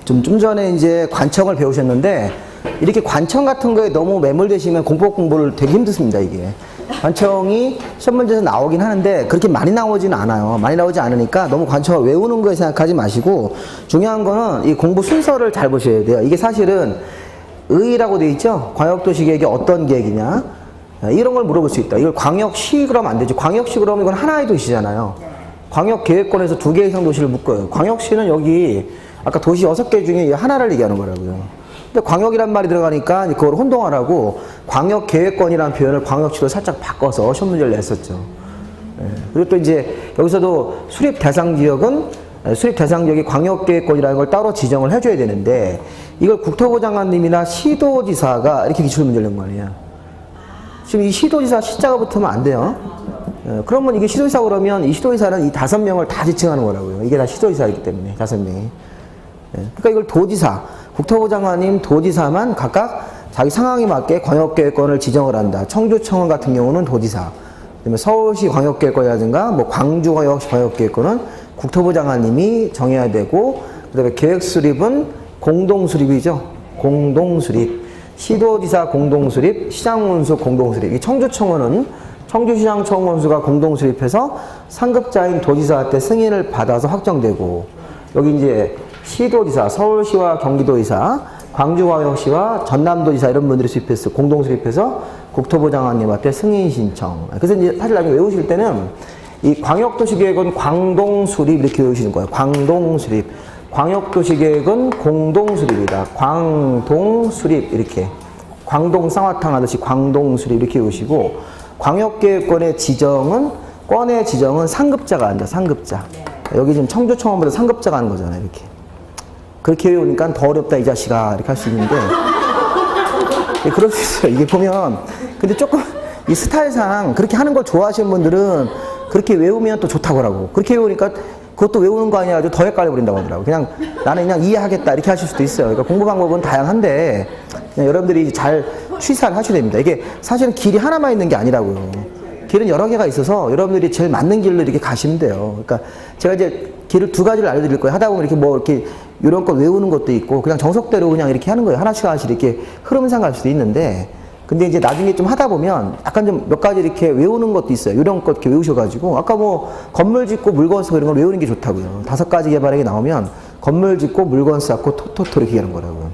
좀 전에 이제 관청을 배우셨는데 이렇게 관청 같은 거에 너무 매몰되시면 공법공부를 되게 힘드십니다. 이게 관청이 시험 문제에서 나오긴 하는데 그렇게 많이 나오지는 않아요. 많이 나오지 않으니까 너무 관청을 외우는 거에 생각하지 마시고 중요한 거는 이 공부 순서를 잘 보셔야 돼요. 이게 사실은 의라고 되어 있죠. 광역도시 계획이 어떤 계획이냐 이런 걸 물어볼 수 있다. 이걸 광역시 그러면 안 되죠. 광역시 그러면 이건 하나의 도시잖아요. 광역계획권에서 2개 이상 도시를 묶어요. 광역시는 여기 아까 도시 6개 중에 하나를 얘기하는 거라고요. 근데 광역이란 말이 들어가니까 그걸 혼동하라고 광역계획권이라는 표현을 광역시로 살짝 바꿔서 시험 문제를 냈었죠. 그리고 또 이제 여기서도 수립 대상 지역은 수립 대상 지역이 광역계획권이라는 걸 따로 지정을 해줘야 되는데 이걸 국토부 장관님이나 시도지사가 이렇게 기출 문제를 낸 거 아니에요. 지금 이 시도지사 시자가 붙으면 안 돼요. 그러면 이게 시도지사 그러면 이 시도지사는 이 5명을 다 지칭하는 거라고요. 이게 다 시도지사이기 때문에 5명이. 그러니까 이걸 도지사, 국토부 장관님, 도지사만 각각 자기 상황에 맞게 광역계획권을 지정을 한다. 청주청원 같은 경우는 도지사, 그다음에 서울시 광역계획권이라든가 뭐 광주광역시 광역계획권은 국토부 장관님이 정해야 되고, 그다음에 계획수립은 공동수립이죠. 공동수립. 시도지사 공동수립, 시장원수 공동수립. 이 청주청원은 청주시장청원수가 공동수립해서 상급자인 도지사한테 승인을 받아서 확정되고, 여기 이제 시도지사, 서울시와 경기도지사, 광주광역시와 전남도지사 이런 분들이 수립해서 공동수립해서 국토부 장관님한테 승인 신청. 그래서 이제 사실 나중에 외우실 때는 이 광역도시계획은 광동수립 이렇게 외우시는 거예요. 광동수립. 광역도시계획은 공동수립이다. 광동수립 이렇게. 광동 쌍화탕 하듯이 광동수립 이렇게 외우시고, 광역계획권의 지정은 권의 지정은 상급자가 한다. 상급자. 여기 지금 청주청원보다 상급자가 하는 거잖아요. 이렇게. 그렇게 외우니까 더 어렵다 이 자식아 이렇게 할 수 있는데 그럴 수 있어요. 이게 보면 근데 조금 이 스타일상 그렇게 하는 걸 좋아하시는 분들은 그렇게 외우면 또 좋다고 하라고. 그렇게 외우니까 그것도 외우는 거 아니야. 더 헷갈려 버린다고 하더라고. 그냥 나는 그냥 이해하겠다 이렇게 하실 수도 있어요. 그러니까 공부 방법은 다양한데 그냥 여러분들이 잘 취사를 하셔야 됩니다. 이게 사실은 길이 하나만 있는 게 아니라고요. 길은 여러 개가 있어서 여러분들이 제일 맞는 길로 이렇게 가시면 돼요. 그러니까 제가 이제 길을 2가지를 알려드릴 거예요. 하다 보면 이렇게 뭐 이렇게 이런 거 외우는 것도 있고 그냥 정석대로 그냥 이렇게 하는 거예요. 하나씩 하나씩 이렇게 흐름상 갈 수도 있는데, 근데 이제 나중에 좀 하다 보면 약간 좀 몇 가지 이렇게 외우는 것도 있어요. 이런 것 이렇게 외우셔가지고 아까 뭐 건물 짓고 물건 쓰고 이런 걸 외우는 게 좋다고요. 5가지 개발액이 나오면 건물 짓고 물건 쌓고 토토토 이렇게 하는 거라고요.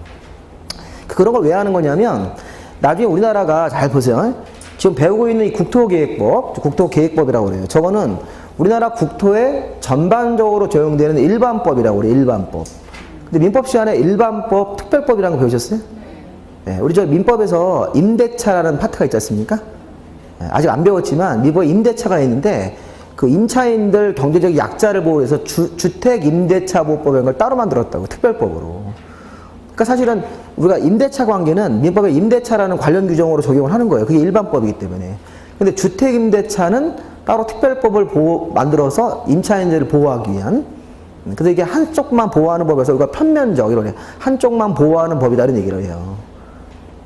그런 걸 왜 하는 거냐면 나중에 우리나라가 잘 보세요. 지금 배우고 있는 이 국토계획법, 국토계획법이라고 그래요. 저거는 우리나라 국토에 전반적으로 적용되는 일반법이라고 그래요. 일반법. 근데 민법 시간에 일반법, 특별법이라는 거 배우셨어요? 네, 우리 저 민법에서 임대차라는 파트가 있지 않습니까? 네, 아직 안 배웠지만 민법에 임대차가 있는데 그 임차인들 경제적 약자를 보호해서 주택임대차보호법이라는 걸 따로 만들었다고, 특별법으로. 그러니까 사실은 우리가 임대차 관계는 민법에 임대차라는 관련 규정으로 적용을 하는 거예요. 그게 일반법이기 때문에. 근데 주택임대차는 따로 특별법을 만들어서 임차인들을 보호하기 위한. 근데 이게 한쪽만 보호하는 법에서 우리가 편면적 이러네. 한쪽만 보호하는 법이다 이런 얘기를 해요.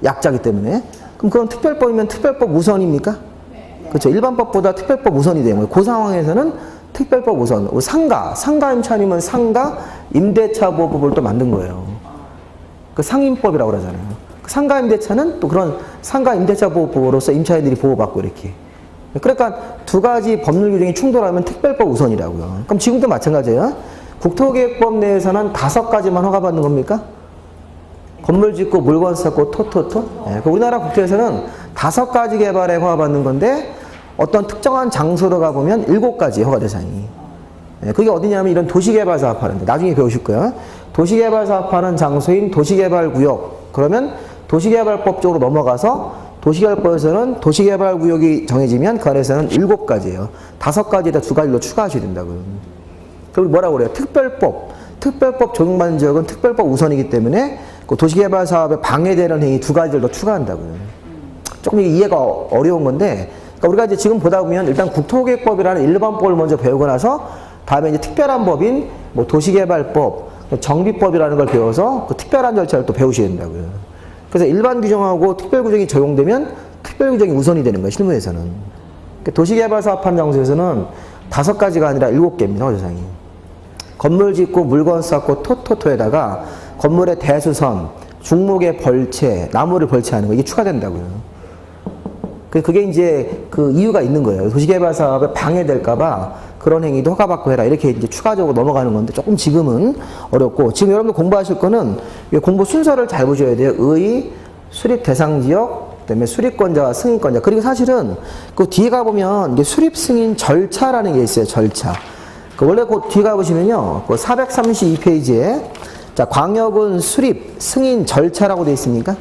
약자기 때문에. 그럼 그건 특별법이면 특별법 우선입니까? 그렇죠. 일반법보다 특별법 우선이 되는 거예요. 그 상황에서는 특별법 우선. 상가 임차인이면 상가 임대차보호법을 또 만든 거예요. 그 상임법이라고 그러잖아요. 그 상가 임대차는 또 그런 상가 임대차 보호법으로서 임차인들이 보호받고 이렇게. 그러니까 2가지 법률 규정이 충돌하면 특별법 우선이라고요. 그럼 지금도 마찬가지예요. 국토계획법 내에서는 5가지만 허가받는 겁니까? 건물 짓고 물건 쌓고 토토토. 네, 우리나라 국토에서는 5가지 개발에 허가받는 건데 어떤 특정한 장소로 가보면 7가지 허가 대상이. 네, 그게 어디냐면 이런 도시개발 사업하는데 나중에 배우실 거예요. 도시개발 사업하는 장소인 도시개발구역. 그러면 도시개발법 쪽으로 넘어가서 도시개발법에서는 도시개발구역이 정해지면 그 안에서는 7가지예요. 5가지에다 2가지로 추가하셔야 된다고요. 그리고 뭐라고 그래요? 특별법. 특별법 적용받는 지역은 특별법 우선이기 때문에 그 도시개발 사업에 방해되는 행위 2가지를 더 추가한다고요. 조금 이게 이해가 어려운 건데, 그러니까 우리가 이제 지금 보다 보면 일단 국토계획법이라는 일반법을 먼저 배우고 나서 다음에 이제 특별한 법인 뭐 도시개발법, 정비법이라는 걸 배워서 그 특별한 절차를 또 배우셔야 된다고요. 그래서 일반 규정하고 특별 규정이 적용되면 특별 규정이 우선이 되는 거예요, 실무에서는. 그러니까 도시개발 사업하는 장소에서는 5가지가 아니라 7개입니다, 허가대상이. 건물 짓고 물건 쌓고 토토토에다가 건물의 대수선, 중목의 벌채, 나무를 벌채하는 거 이게 추가된다고요. 그게 이제 그 이유가 있는 거예요. 도시개발 사업에 방해될까봐 그런 행위도 허가받고 해라. 이렇게 이제 추가적으로 넘어가는 건데 조금 지금은 어렵고 지금 여러분들 공부하실 거는 공부 순서를 잘 보셔야 돼요. 의, 수립 대상 지역, 그다음에 수립권자와 승인권자. 그리고 사실은 그 뒤에 가보면 이게 수립 승인 절차라는 게 있어요. 절차. 그 원래 그 뒤에 가보시면요. 그 432페이지에 자, 광역은 수립 승인 절차라고 되어 있습니까?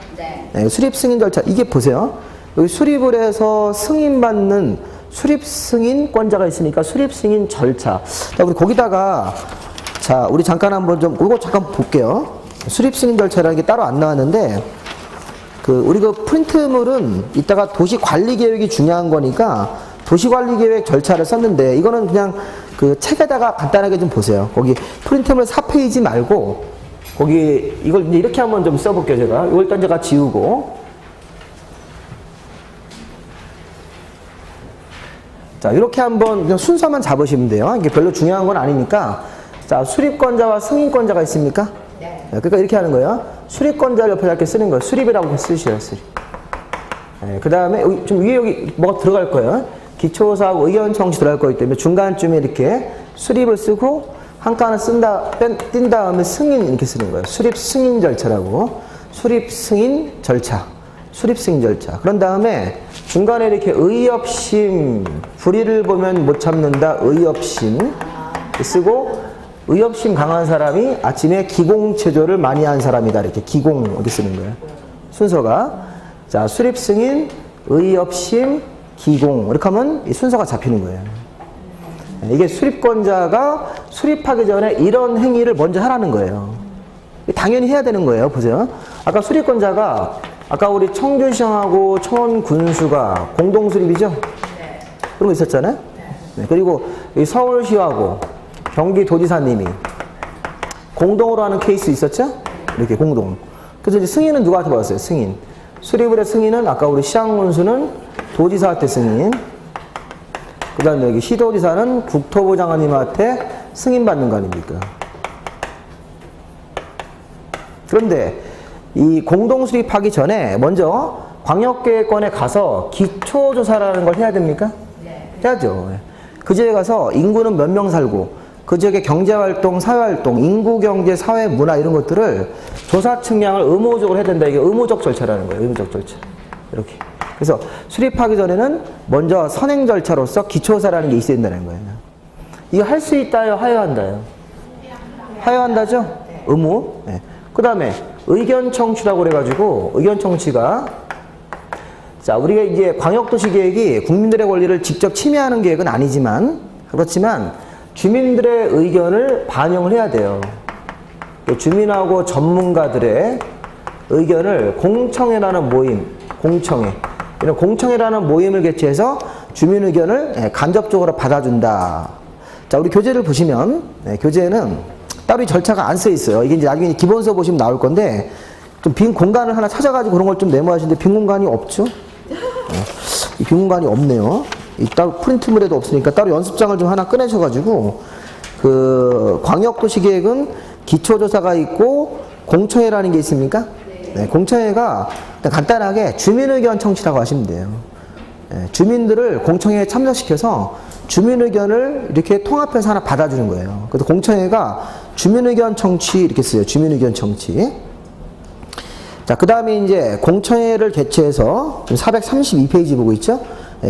네, 수립 승인 절차. 이게 보세요. 여기 수립을 해서 승인받는 수립 승인권자가 있으니까 수립 승인 절차. 자, 우리 거기다가 자, 우리 잠깐 한번 좀 이거 잠깐 볼게요. 수립 승인 절차라는 게 따로 안 나왔는데 우리 그 프린트물은 이따가 도시 관리 계획이 중요한 거니까 도시 관리 계획 절차를 썼는데 이거는 그냥 그 책에다가 간단하게 좀 보세요. 거기 프린트물 4페이지 말고 거기 이걸 이제 이렇게 한번 좀 써볼게요. 제가 이걸 일단 제가 지우고 자, 이렇게 한번 그냥 순서만 잡으시면 돼요. 이게 별로 중요한 건 아니니까. 자, 수립권자와 승인권자가 있습니까? 네. 그러니까 이렇게 하는 거예요. 수립권자를 옆에 이렇게 쓰는 거예요. 수립이라고 쓰시요, 수립. 네, 그 다음에 좀 위에 여기 뭐가 들어갈 거예요. 기초사업 의견 청취 들어갈 거기 때문에 중간쯤에 이렇게 수립을 쓰고 한 칸을 띈 다음에 승인 이렇게 쓰는 거예요. 수립 승인 절차라고. 수립 승인 절차. 수립 승인 절차. 그런 다음에 중간에 이렇게 의협심, 불의를 보면 못 참는다, 의협심 쓰고, 의협심 강한 사람이 아침에 기공체조를 많이 한 사람이다. 이렇게 기공, 이렇게 쓰는 거예요. 순서가. 자, 수립 승인, 의협심, 기공. 이렇게 하면 이 순서가 잡히는 거예요. 이게 수립권자가 수립하기 전에 이런 행위를 먼저 하라는 거예요. 당연히 해야 되는 거예요. 보세요. 아까 수립권자가 아까 우리 청주시장하고 청원군수가 공동수립이죠? 네. 그런 거 있었잖아요? 네. 그리고 서울시하고 경기도지사님이 공동으로 하는 케이스 있었죠? 이렇게 공동. 그래서 이제 승인은 누구한테 받았어요? 승인. 수립을 해 승인은 아까 우리 시장군수는 도지사한테 승인. 그 다음에 여기 시도지사는 국토부 장관님한테 승인받는 거 아닙니까? 그런데 이 공동 수립하기 전에 먼저 광역계획관에 가서 기초조사라는 걸 해야 됩니까? 네. 해야죠. 그 지역에 가서 인구는 몇 명 살고 그 지역의 경제활동, 사회활동, 인구경제, 사회, 문화 이런 것들을 조사 측량을 의무적으로 해야 된다. 이게 의무적 절차라는 거예요. 의무적 절차. 이렇게. 그래서 수립하기 전에는 먼저 선행 절차로서 기초조사라는 게 있어야 된다는 거예요. 이거 할 수 있다요? 하여한다요? 하여한다죠? 의무. 네. 그 다음에 의견 청취라고 그래가지고 의견 청취가 자 우리가 이제 광역도시계획이 국민들의 권리를 직접 침해하는 계획은 아니지만 그렇지만 주민들의 의견을 반영을 해야 돼요. 주민하고 전문가들의 의견을 공청회라는 모임, 공청회 이런 공청회라는 모임을 개최해서 주민 의견을 간접적으로 받아준다. 자 우리 교재를 보시면 교재는 따로 이 절차가 안 써 있어요. 이게 이제 나중에 기본서 보시면 나올 건데, 좀 빈 공간을 하나 찾아가지고 그런 걸 좀 메모하시는데, 빈 공간이 없죠? 이 빈 공간이 없네요. 이 따로 프린트물에도 없으니까 따로 연습장을 좀 하나 꺼내셔가지고, 광역도시계획은 기초조사가 있고, 공청회라는 게 있습니까? 네, 공청회가 간단하게 주민의견 청취라고 하시면 돼요. 주민들을 공청회에 참석시켜서 주민 의견을 이렇게 통합해서 하나 받아주는 거예요. 그래서 공청회가 주민 의견 청취 이렇게 써요. 주민 의견 청취. 자, 그 다음에 이제 공청회를 개최해서 432페이지 보고 있죠?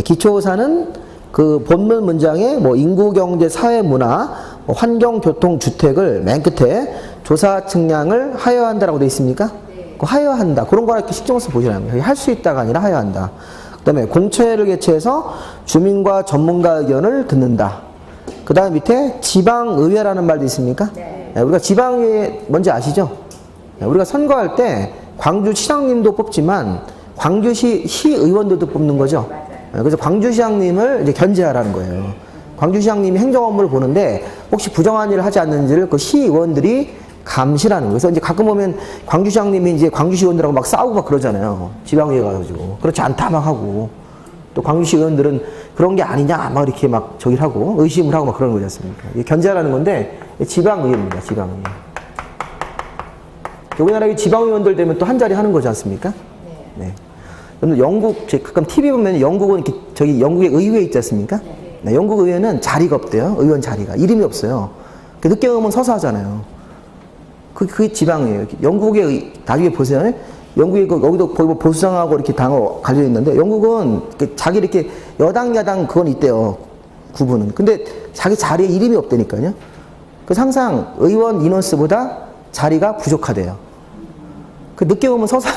기초조사는 그 본문 문장에 뭐 인구, 경제, 사회, 문화, 환경, 교통, 주택을 맨 끝에 조사 측량을 하여한다라고 되어 있습니까? 네. 하여한다. 그런 거나 이렇게 신경 써서 보시라는 거예요. 할 수 있다가 아니라 하여한다. 그 다음에 공청회를 개최해서 주민과 전문가 의견을 듣는다. 그 다음 밑에 지방의회라는 말도 있습니까? 네. 우리가 지방의회 뭔지 아시죠? 우리가 선거할 때 광주시장님도 뽑지만 광주시 시의원들도 뽑는 거죠. 그래서 광주시장님을 이제 견제하라는 거예요. 광주시장님이 행정 업무를 보는데 혹시 부정한 일을 하지 않는지를 그 시의원들이 감시라는 거예요. 그래서 이제 가끔 보면 광주시장님이 이제 광주시 의원들하고 막 싸우고 막 그러잖아요. 지방의회 가가지고. 그렇지 않다 막 하고. 또 광주시 의원들은 그런 게 아니냐 막 이렇게 막 저기를 하고 의심을 하고 막 그러는 거지 않습니까? 이게 견제하라는 건데 지방의회입니다. 지방의회. 우리나라의 지방의원들 되면 또 한 자리 하는 거지 않습니까? 네. 네. 영국, 가끔 TV 보면 영국은 이렇게 저기 영국의 의회 있지 않습니까? 네. 영국 의회는 자리가 없대요. 의원 자리가. 이름이 없어요. 늦게 오면 서서 하잖아요. 그게 지방이에요. 영국의, 나중에 보세요. 영국이 여기도 거의 뭐 보수당하고 이렇게 당하고 갈려 있는데 영국은 자기 이렇게 여당, 야당 그건 있대요. 구분은. 근데 자기 자리에 이름이 없다니까요. 그래서 항상 의원 인원수보다 자리가 부족하대요. 늦게 오면 서서,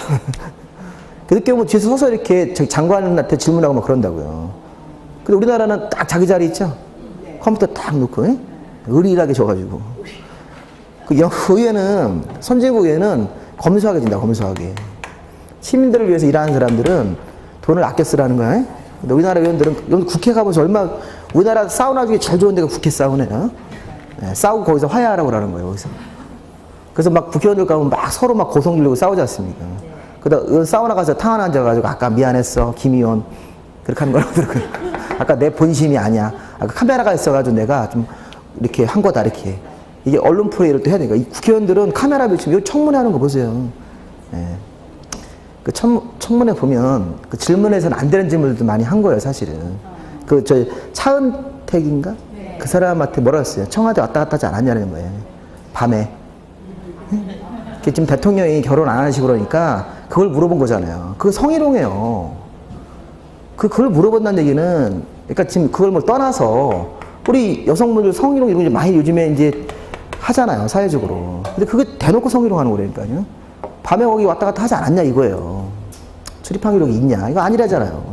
늦게 오면 뒤에서 서서 이렇게 장관한테 질문하고 막 그런다고요. 근데 우리나라는 딱 자기 자리 있죠? 컴퓨터 딱 놓고, 의리하게 줘가지고. 의회는, 선진국 의회는 검소하게 진다, 검소하게. 시민들을 위해서 일하는 사람들은 돈을 아껴 쓰라는 거야. 근데 우리나라 의원들은 국회 가보면서 우리나라 사우나 중에 제일 좋은 데가 국회 사우나야. 네, 싸우고 거기서 화해하라고 그러는 거예요, 거기서. 그래서 막 국회의원들 가면 막 서로 막 고성 지르고 싸우지 않습니까? 그러다 사우나 가서 탕 하나 앉아가지고 아까 미안했어, 김 의원. 그렇게 하는 거라고 그러고요. 아까 내 본심이 아니야. 아까 카메라가 있어가지고 내가 좀 이렇게 한 거다, 이렇게. 이게 언론 프레이를 또 해야 되니까. 이 국회의원들은 카메라 비치면 청문회 하는 거 보세요. 네. 그 청문회 보면 그 질문에서는 안 되는 질문들도 많이 한 거예요, 사실은. 차은택인가? 그 사람한테 뭐라 했어요? 청와대 왔다 갔다 하지 않았냐는 거예요. 밤에. 지금 대통령이 결혼 안 하시고 그러니까 그걸 물어본 거잖아요. 그거 성희롱이에요. 그걸 물어본다는 얘기는, 그러니까 지금 그걸 뭐 떠나서 우리 여성분들 성희롱 이런 거 많이 요즘에 이제 하잖아요, 사회적으로. 근데 그게 대놓고 성희롱 하는 거라니까요. 밤에 거기 왔다 갔다 하지 않았냐 이거예요. 출입한 기록이 있냐? 이거 아니라잖아요.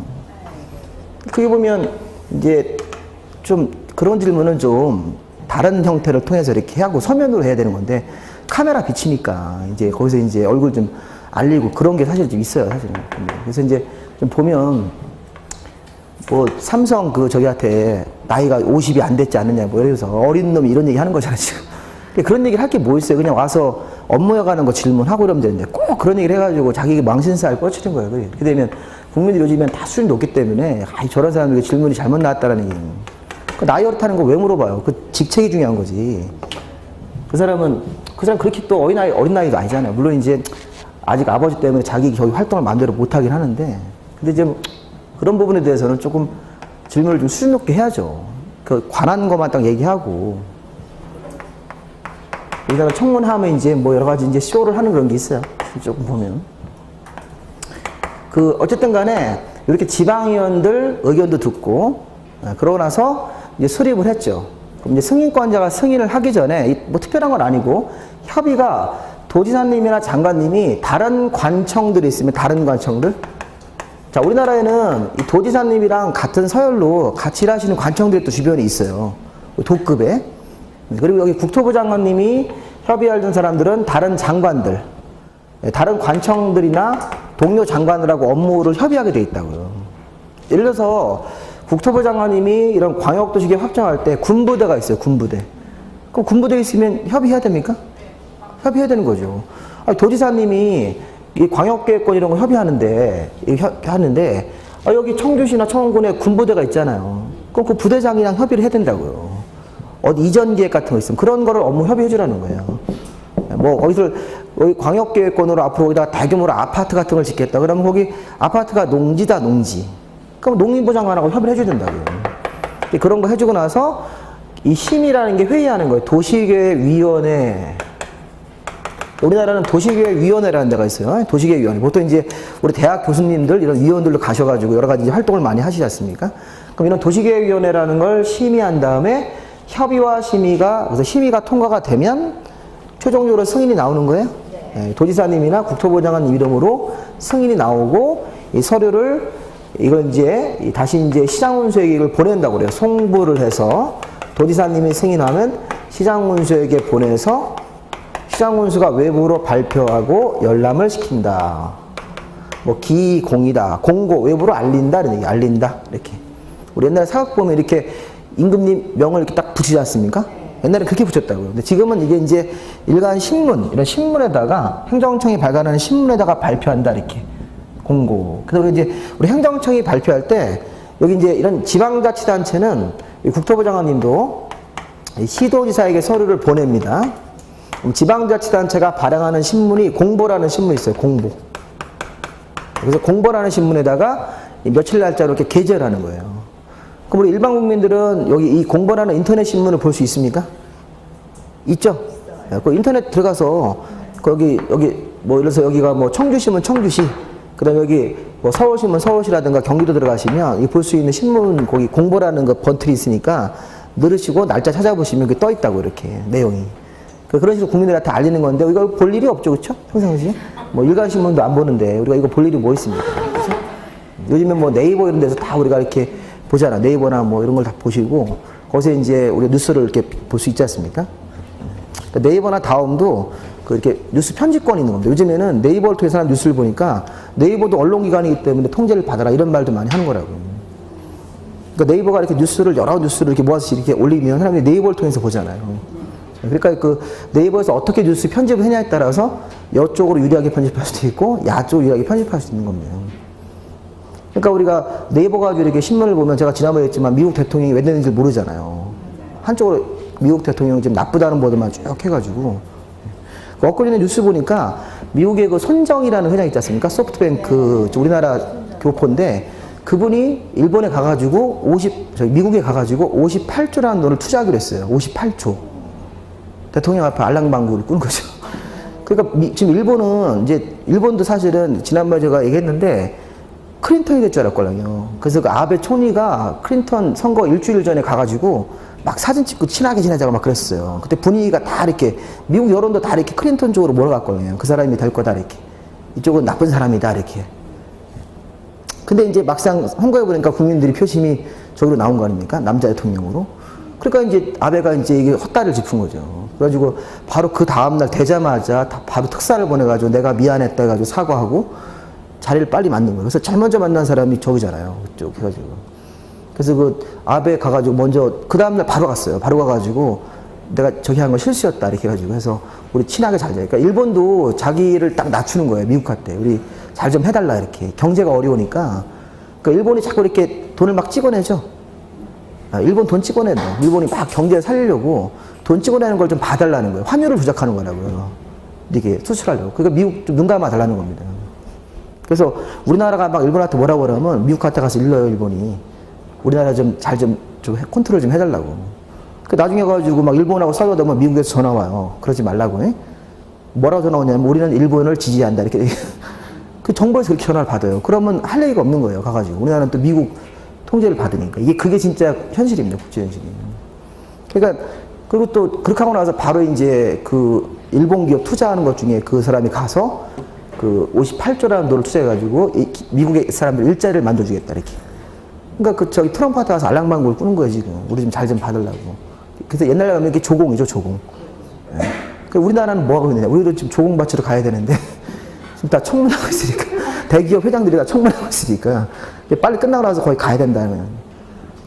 그게 보면 이제 좀 그런 질문은 좀 다른 형태를 통해서 이렇게 하고 서면으로 해야 되는 건데 카메라 비치니까 이제 거기서 이제 얼굴 좀 알리고 그런 게 사실 좀 있어요, 사실은. 그래서 이제 좀 보면 뭐 삼성 저기한테 나이가 50이 안 됐지 않느냐 뭐 이래서 어린 놈이 이런 얘기 하는 거잖아요, 지금. 그런 얘기를 할 게 뭐 있어요? 그냥 와서 업무에 관한 거 질문하고 그러면 되는데 꼭 그런 얘기를 해가지고 자기 망신살 뻗치는 거예요. 그렇게 되면 국민들이 요즘엔 다 수준이 높기 때문에 저런 사람들에게 질문이 잘못 나왔다라는 얘기는. 나이 어떻다는 거 왜 물어봐요? 그 직책이 중요한 거지. 그 사람 그렇게 또 어린 나이도 아니잖아요. 물론 이제 아직 아버지 때문에 자기 저기 활동을 마음대로 못하긴 하는데, 근데 이제 그런 부분에 대해서는 조금 질문을 좀 수준 높게 해야죠. 관한 것만 딱 얘기하고. 우리나라 청문하면 이제 뭐 여러 가지 이제 쇼를 하는 그런 게 있어요. 조금 보면. 어쨌든 간에 이렇게 지방의원들 의견도 듣고, 그러고 나서 이제 수립을 했죠. 그럼 이제 승인권자가 승인을 하기 전에, 뭐 특별한 건 아니고, 협의가 도지사님이나 장관님이 다른 관청들이 있으면 다른 관청들? 자, 우리나라에는 이 도지사님이랑 같은 서열로 같이 일하시는 관청들이 또 주변에 있어요. 도급에. 그리고 여기 국토부 장관님이 협의하던 사람들은 다른 장관들, 다른 관청들이나 동료 장관들하고 업무를 협의하게 돼 있다고요. 예를 들어서 국토부 장관님이 이런 광역도시계획 확정할 때 군부대가 있어요, 군부대. 그럼 군부대에 있으면 협의해야 됩니까? 협의해야 되는 거죠. 도지사님이 이 광역계획권 이런 거 협의하는데, 여기 청주시나 청원군에 군부대가 있잖아요. 그럼 그 부대장이랑 협의를 해야 된다고요. 이전 계획 같은 거 있으면 그런 거를 업무 협의해 주라는 거예요. 뭐 여기 광역계획권으로 앞으로 여기다가 대규모로 아파트 같은 걸 짓겠다. 그러면 거기 아파트가 농지다, 농지. 그럼 농림부 장관하고 협의를 해줘야 된다고요. 그런 거 해주고 나서 이 심의라는 게 회의하는 거예요. 도시계획위원회. 우리나라는 도시계획위원회라는 데가 있어요. 도시계획위원회. 보통 이제 우리 대학 교수님들 이런 위원들로 가셔가지고 여러 가지 활동을 많이 하시지 않습니까? 그럼 이런 도시계획위원회라는 걸 심의한 다음에 협의와 심의가, 그래서 심의가 통과가 되면 최종적으로 승인이 나오는 거예요. 네, 도지사님이나 국토부 장관님 이름으로 승인이 나오고 이 서류를 이걸 이제 다시 이제 시장군수에게 보낸다고 그래요. 송부를 해서 도지사님이 승인하면 시장군수에게 보내서 시장군수가 외부로 발표하고 열람을 시킨다. 뭐 기공이다. 공고 외부로 알린다. 이런 얘기. 알린다. 이렇게. 우리 옛날에 사극 보면 이렇게 임금님 명을 이렇게 딱 붙이지 않습니까? 옛날에 그렇게 붙였다고요. 근데 지금은 이게 이제 일간 신문, 이런 신문에다가 행정청이 발간하는 신문에다가 발표한다. 이렇게. 공고. 그래서 이제 우리 행정청이 발표할 때 여기 이제 이런 지방자치단체는 국토부 장관님도 시도지사에게 서류를 보냅니다. 지방자치단체가 발행하는 신문이 공보라는 신문이 있어요. 공보. 그래서 공보라는 신문에다가 며칠 날짜로 이렇게 게재를 하는 거예요. 그럼 우리 일반 국민들은 여기 이 공보라는 인터넷 신문을 볼 수 있습니까? 있죠? 그 인터넷 들어가서 여기 뭐 예를 들어서 여기가 뭐 청주시면 청주시, 그다음에 여기 뭐 서울시면 서울시라든가 경기도 들어가시면 볼 수 있는 신문 거기 공보라는 그 번틀이 있으니까 누르시고 날짜 찾아보시면 그게 떠 있다고 이렇게 내용이. 그런 식으로 국민들한테 알리는 건데 이거 볼 일이 없죠, 그렇죠? 평상시에 뭐 일간신문도 안 보는데 우리가 이거 볼 일이 뭐 있습니까? 그렇죠? 요즘에 뭐 네이버 이런 데서 다 우리가 이렇게 보잖아. 네이버나 뭐 이런 걸 다 보시고 거기서 이제 우리가 뉴스를 이렇게 볼 수 있지 않습니까? 네이버나 다음도 그 이렇게 뉴스 편집권이 있는 겁니다. 요즘에는 네이버를 통해서 하는 뉴스를 보니까 네이버도 언론기관이기 때문에 통제를 받아라 이런 말도 많이 하는 거라고. 그러니까 네이버가 이렇게 뉴스를 여러 뉴스를 이렇게 모아서 이렇게 올리면 사람들이 네이버를 통해서 보잖아요. 그러니까 그 네이버에서 어떻게 뉴스 편집을 했냐에 따라서 이쪽으로 유리하게 편집할 수도 있고 야쪽으로 유리하게 편집할 수 있는 겁니다. 그러니까 우리가 네이버 가지고 이렇게 신문을 보면 제가 지난번에 했지만 미국 대통령이 왜 됐는지 모르잖아요. 한쪽으로 미국 대통령이 좀 나쁘다는 보도만 쭉 해가지고 엊그제는 뉴스 보니까 미국의 그 손정이라는 회장 있지 않습니까? 소프트뱅크 우리나라 교포인데 그분이 일본에 가가지고 미국에 가가지고 58조라는 돈을 투자하기로 했어요. 58조. 대통령 앞에 알랑방구를 꾼 거죠. 그러니까 지금 일본도 사실은 지난번에 제가 얘기했는데 클린턴이 될 줄 알았거든요. 그래서 그 아베 총리가 클린턴 선거 일주일 전에 가가지고 막 사진 찍고 친하게 지내자고 막 그랬어요. 그때 분위기가 다 이렇게 미국 여론도 다 이렇게 클린턴 쪽으로 몰아갔거든요. 그 사람이 될 거다 이렇게. 이쪽은 나쁜 사람이다 이렇게. 근데 이제 막상 선거해 보니까 국민들이 표심이 저기로 나온 거 아닙니까? 남자 대통령으로. 그러니까 이제 아베가 이제 이게 헛다리를 짚은 거죠. 그래가지고 바로 그 다음날 되자마자 바로 특사를 보내가지고 내가 미안했다 해가지고 사과하고 자리를 빨리 만든 거예요. 그래서 제일 먼저 만난 사람이 저기잖아요. 그쪽 해가지고. 그래서 그 아베 가가지고 먼저 그 다음날 바로 갔어요. 바로 가가지고 내가 저기 한 건 실수였다 이렇게 해가지고 해서 우리 친하게 잘 지내니까 일본도 자기를 딱 낮추는 거예요. 미국한테 우리 잘 좀 해달라 이렇게. 경제가 어려우니까. 그러니까 일본이 자꾸 이렇게 돈을 막 찍어내죠. 일본 돈 찍어내요. 일본이 막 경제를 살리려고 돈 찍어내는 걸 좀 봐달라는 거예요. 환율을 조작하는 거라고요. 이게 수출하려고. 그러니까 미국 좀 눈 감아 달라는 겁니다. 그래서 우리나라가 막 일본한테 뭐라고 그러면 미국한테 가서 일러요, 일본이. 우리나라 좀 컨트롤 좀 해달라고. 그 나중에 가지고 막 일본하고 싸우다 보면 미국에서 전화 와요. 그러지 말라고. 에? 뭐라고 전화 오냐면 우리는 일본을 지지한다. 이렇게. 그 정부에서 그렇게 전화를 받아요. 그러면 할 얘기가 없는 거예요. 가가지고. 우리나라는 또 미국 통제를 받으니까. 그게 진짜 현실입니다. 국제 현실이. 그러니까, 그리고 또 그렇게 하고 나서 바로 이제 그 일본 기업 투자하는 것 중에 그 사람이 가서 그 58조라는 돈을 투자해가지고 미국의 사람들 일자리를 만들어주겠다. 이렇게. 그러니까 저기 트럼프한테 가서 알랑방구를 꾸는 거예요, 지금. 우리 좀 잘 좀 받으려고. 그래서 옛날에 가면 이게 조공이죠, 조공. 예. 그 우리나라는 뭐 하고 있느냐. 우리도 지금 조공 받치러 가야 되는데, 지금 다 청문하고 있으니까. 대기업 회장들이 다 청문하고 있으니까. 빨리 끝나고 나서 거의 가야 된다는.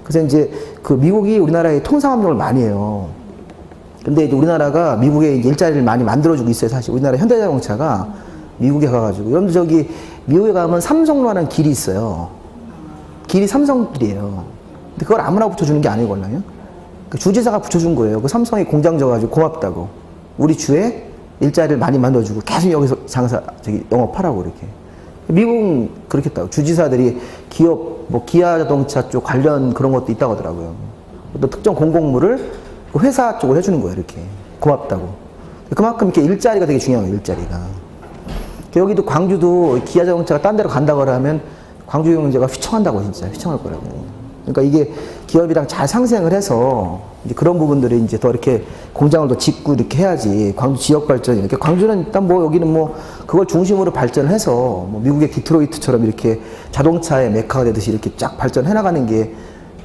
그래서 이제 그 미국이 우리나라에 통상합력을 많이 해요. 근데 이제 우리나라가 미국에 이제 일자리를 많이 만들어주고 있어요, 사실. 우리나라 현대자동차가 미국에 가가지고. 여러분들 저기 미국에 가면 삼성로라는 길이 있어요. 길이 삼성길이에요. 근데 그걸 아무나 붙여주는 게 아니거든요. 그 주지사가 붙여준 거예요. 그 삼성이 공장 져가지고 고맙다고. 우리 주에 일자리를 많이 만들어주고 계속 여기서 영업하라고 이렇게. 미국은 그렇게 했다고. 주지사들이 기업, 뭐 기아 자동차 쪽 관련 그런 것도 있다고 하더라고요. 또 특정 공공물을 그 회사 쪽으로 해주는 거예요. 이렇게. 고맙다고. 그만큼 이렇게 일자리가 되게 중요한 거예요. 일자리가. 여기도 광주도 기아 자동차가 딴 데로 간다고 하면 광주 경제가 휘청한다고 진짜 휘청할 거라고. 그러니까 이게 기업이랑 잘 상생을 해서 이제 그런 부분들이 이제 더 이렇게 공장을 더 짓고 이렇게 해야지 광주 지역 발전이 이렇게 광주는 일단 뭐 여기는 뭐 그걸 중심으로 발전을 해서 뭐 미국의 디트로이트처럼 이렇게 자동차의 메카가 되듯이 이렇게 쫙 발전해 나가는 게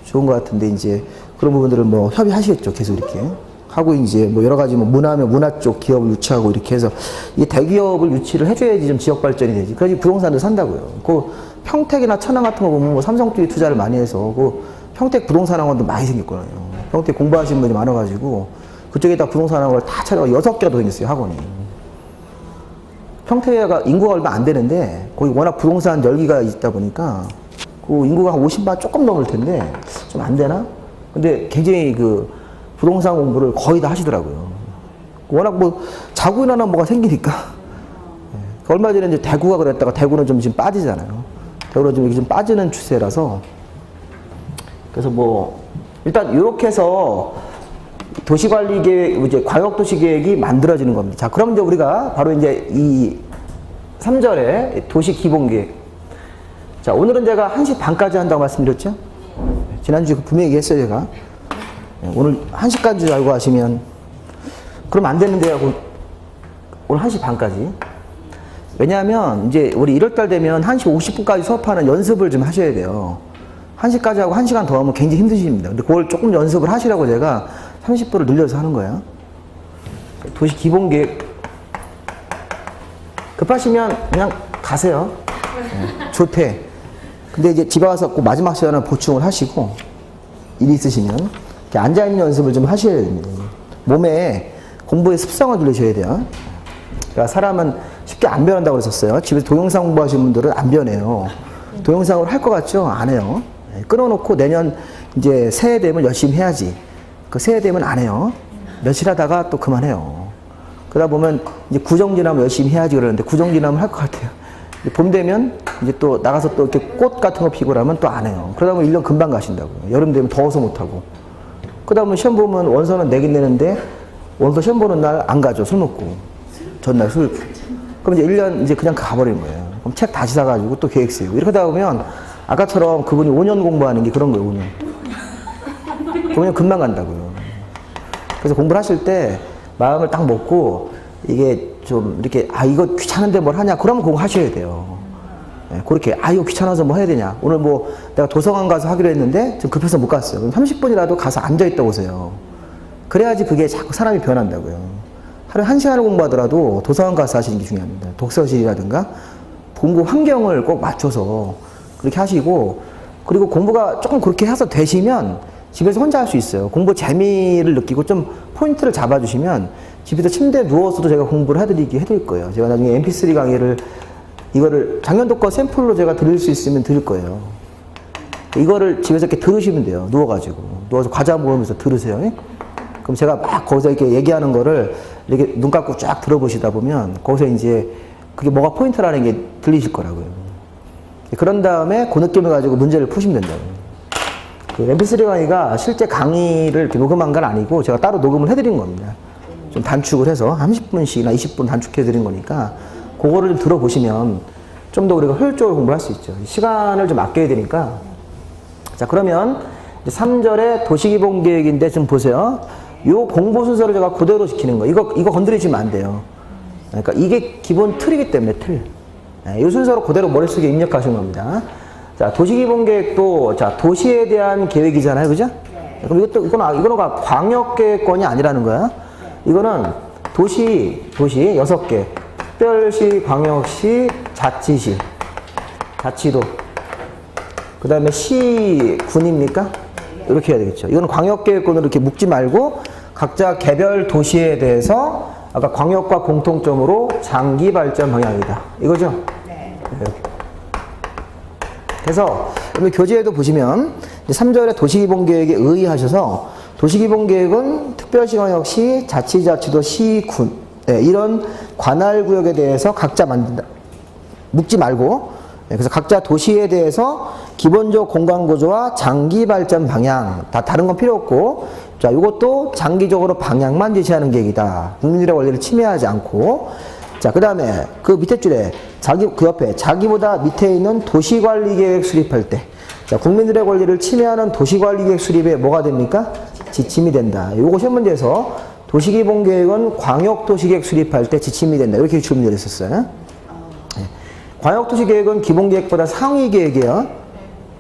좋은 것 같은데 이제 그런 부분들을 뭐 협의하시겠죠. 계속 이렇게 하고 이제 뭐 여러 가지 뭐 문화면 문화 쪽 기업을 유치하고 이렇게 해서 이 대기업을 유치를 해줘야지 좀 지역 발전이 되지. 그래야지 부동산도 산다고요. 그 평택이나 천안 같은 거 보면 뭐 삼성 쪽이 투자를 많이 해서 그 평택 부동산 학원도 많이 생겼거든요. 평택 공부하시는 분이 많아가지고 그쪽에다 부동산 학원을 다 차려가 6개가 더 생겼어요, 학원이. 평택가 인구가 얼마 안 되는데 거기 워낙 부동산 열기가 있다 보니까 그 인구가 한 50만 조금 넘을 텐데 좀 안 되나? 근데 굉장히 그 부동산 공부를 거의 다 하시더라고요. 워낙 뭐 자고 일어나면 뭐가 생기니까. 얼마 전에 이제 대구가 그랬다가 대구는 좀 지금 빠지잖아요. 대구는 좀, 좀 빠지는 추세라서. 그래서 뭐, 일단 이렇게 해서 도시관리계획, 이제 광역도시계획이 만들어지는 겁니다. 자, 그럼 이제 우리가 바로 이제 이 3절에 도시기본계획. 자, 오늘은 제가 1시 반까지 한다고 말씀드렸죠? 지난주에 분명히 얘기했어요, 제가. 오늘 1시까지 줄 알고 하시면, 그럼 안 되는데요. 오늘 1시 반까지. 왜냐하면 이제 우리 1월달 되면 1시 50분까지 수업하는 연습을 좀 하셔야 돼요. 1시까지 하고 1시간 더 하면 굉장히 힘드십니다. 근데 그걸 조금 연습을 하시라고 제가 30분을 늘려서 하는 거예요. 도시 기본계획. 급하시면 그냥 가세요. 좋대. 근데 이제 집에 와서 꼭 마지막 시간에 보충을 하시고, 일이 있으시면, 이렇게 앉아있는 연습을 좀 하셔야 됩니다. 몸에 공부의 습성을 들이셔야 돼요. 그러니까 사람은 쉽게 안 변한다고 그랬었어요. 집에서 동영상 공부하시는 분들은 안 변해요. 동영상으로 할 것 같죠? 안 해요. 끊어놓고 내년 이제 새해 되면 열심히 해야지. 그 새해 되면 안 해요. 며칠 하다가 또 그만해요. 그러다 보면 이제 구정 지나면 열심히 해야지 그러는데 구정 지나면 할 것 같아요. 봄 되면 이제 또 나가서 또 이렇게 꽃 같은 거 피고 나면 또 안 해요. 그러다 보면 1년 금방 가신다고요. 여름 되면 더워서 못하고. 그러다 보면 시험 보면 원서는 내긴 내는데 원서 시험 보는 날 안 가죠. 술 먹고. 전날 술. 그럼 이제 1년 이제 그냥 가버리는 거예요. 그럼 책 다시 사가지고 또 계획 세우고. 이렇게 하다 보면 아까처럼 그분이 5년 공부하는 게 그런 거예요, 5년. 5년 금방 간다고요. 그래서 공부를 하실 때 마음을 딱 먹고 이게 좀 이렇게 이거 귀찮은데 뭘 하냐? 그러면 그거 하셔야 돼요. 네, 그렇게 이거 귀찮아서 뭐 해야 되냐? 오늘 뭐 내가 도서관 가서 하기로 했는데 좀 급해서 못 갔어요. 그럼 30분이라도 가서 앉아있다 오세요. 그래야지 그게 자꾸 사람이 변한다고요. 하루에 1시간을 공부하더라도 도서관 가서 하시는 게 중요합니다. 독서실이라든가 공부 환경을 꼭 맞춰서 그렇게 하시고, 그리고 공부가 조금 그렇게 해서 되시면 집에서 혼자 할 수 있어요. 공부 재미를 느끼고 좀 포인트를 잡아주시면 집에서 침대에 누워서도 제가 공부를 해드릴 거예요. 제가 나중에 mp3 강의를 이거를 작년도 거 샘플로 제가 드릴 수 있으면 드릴 거예요. 이거를 집에서 이렇게 들으시면 돼요. 누워서 과자 먹으면서 들으세요. 그럼 제가 막 거기서 이렇게 얘기하는 거를 이렇게 눈 감고 쫙 들어보시다 보면 거기서 이제 그게 뭐가 포인트라는 게 들리실 거라고요. 그런 다음에 그 느낌을 가지고 문제를 푸시면 된다고요. 그 mp3 강의가 실제 강의를 이렇게 녹음한 건 아니고 제가 따로 녹음을 해드린 겁니다. 좀 단축을 해서 30분씩이나 20분 단축해드린 거니까 그거를 좀 들어보시면 좀 더 우리가 효율적으로 공부할 수 있죠. 시간을 좀 아껴야 되니까. 자, 그러면 3절의 도시기본계획인데 좀 보세요. 요 공부 순서를 제가 그대로 지키는 거예요. 이거 건드리시면 안 돼요. 그러니까 이게 기본 틀이기 때문에 틀. 이 순서로 그대로 머릿속에 입력하시는 겁니다. 자, 도시기본계획도, 자, 도시에 대한 계획이잖아요. 그죠? 네. 그럼 이거는 광역계획권이 아니라는 거야. 이거는 도시 6개. 특별시, 광역시, 자치시, 자치도. 그 다음에 시, 군입니까? 이렇게 해야 되겠죠. 이거는 광역계획권으로 이렇게 묶지 말고 각자 개별 도시에 대해서 아까 광역과 공통점으로 장기 발전 방향이다. 이거죠? 네. 이렇게. 그래서 교재에도 보시면 3절에 도시기본계획에 의의하셔서 도시기본계획은 특별시광역시, 자치자치도, 시, 군 이런 관할구역에 대해서 각자 만든다. 묶지 말고 그래서 각자 도시에 대해서 기본적 공간구조와 장기 발전 방향 다 다른 건 필요 없고 자 이것도 장기적으로 방향만 제시하는 계획이다. 국민들의 권리를 침해하지 않고 자 그 다음에 그 밑에 줄에 그 옆에 자기보다 밑에 있는 도시관리계획 수립할 때 자, 국민들의 권리를 침해하는 도시관리계획 수립에 뭐가 됩니까? 지침이 된다. 요거 시험 문제에서 도시기본계획은 광역도시계획 수립할 때 지침이 된다. 이렇게 주문을 했었어요. 네. 광역도시계획은 기본계획보다 상위계획이에요.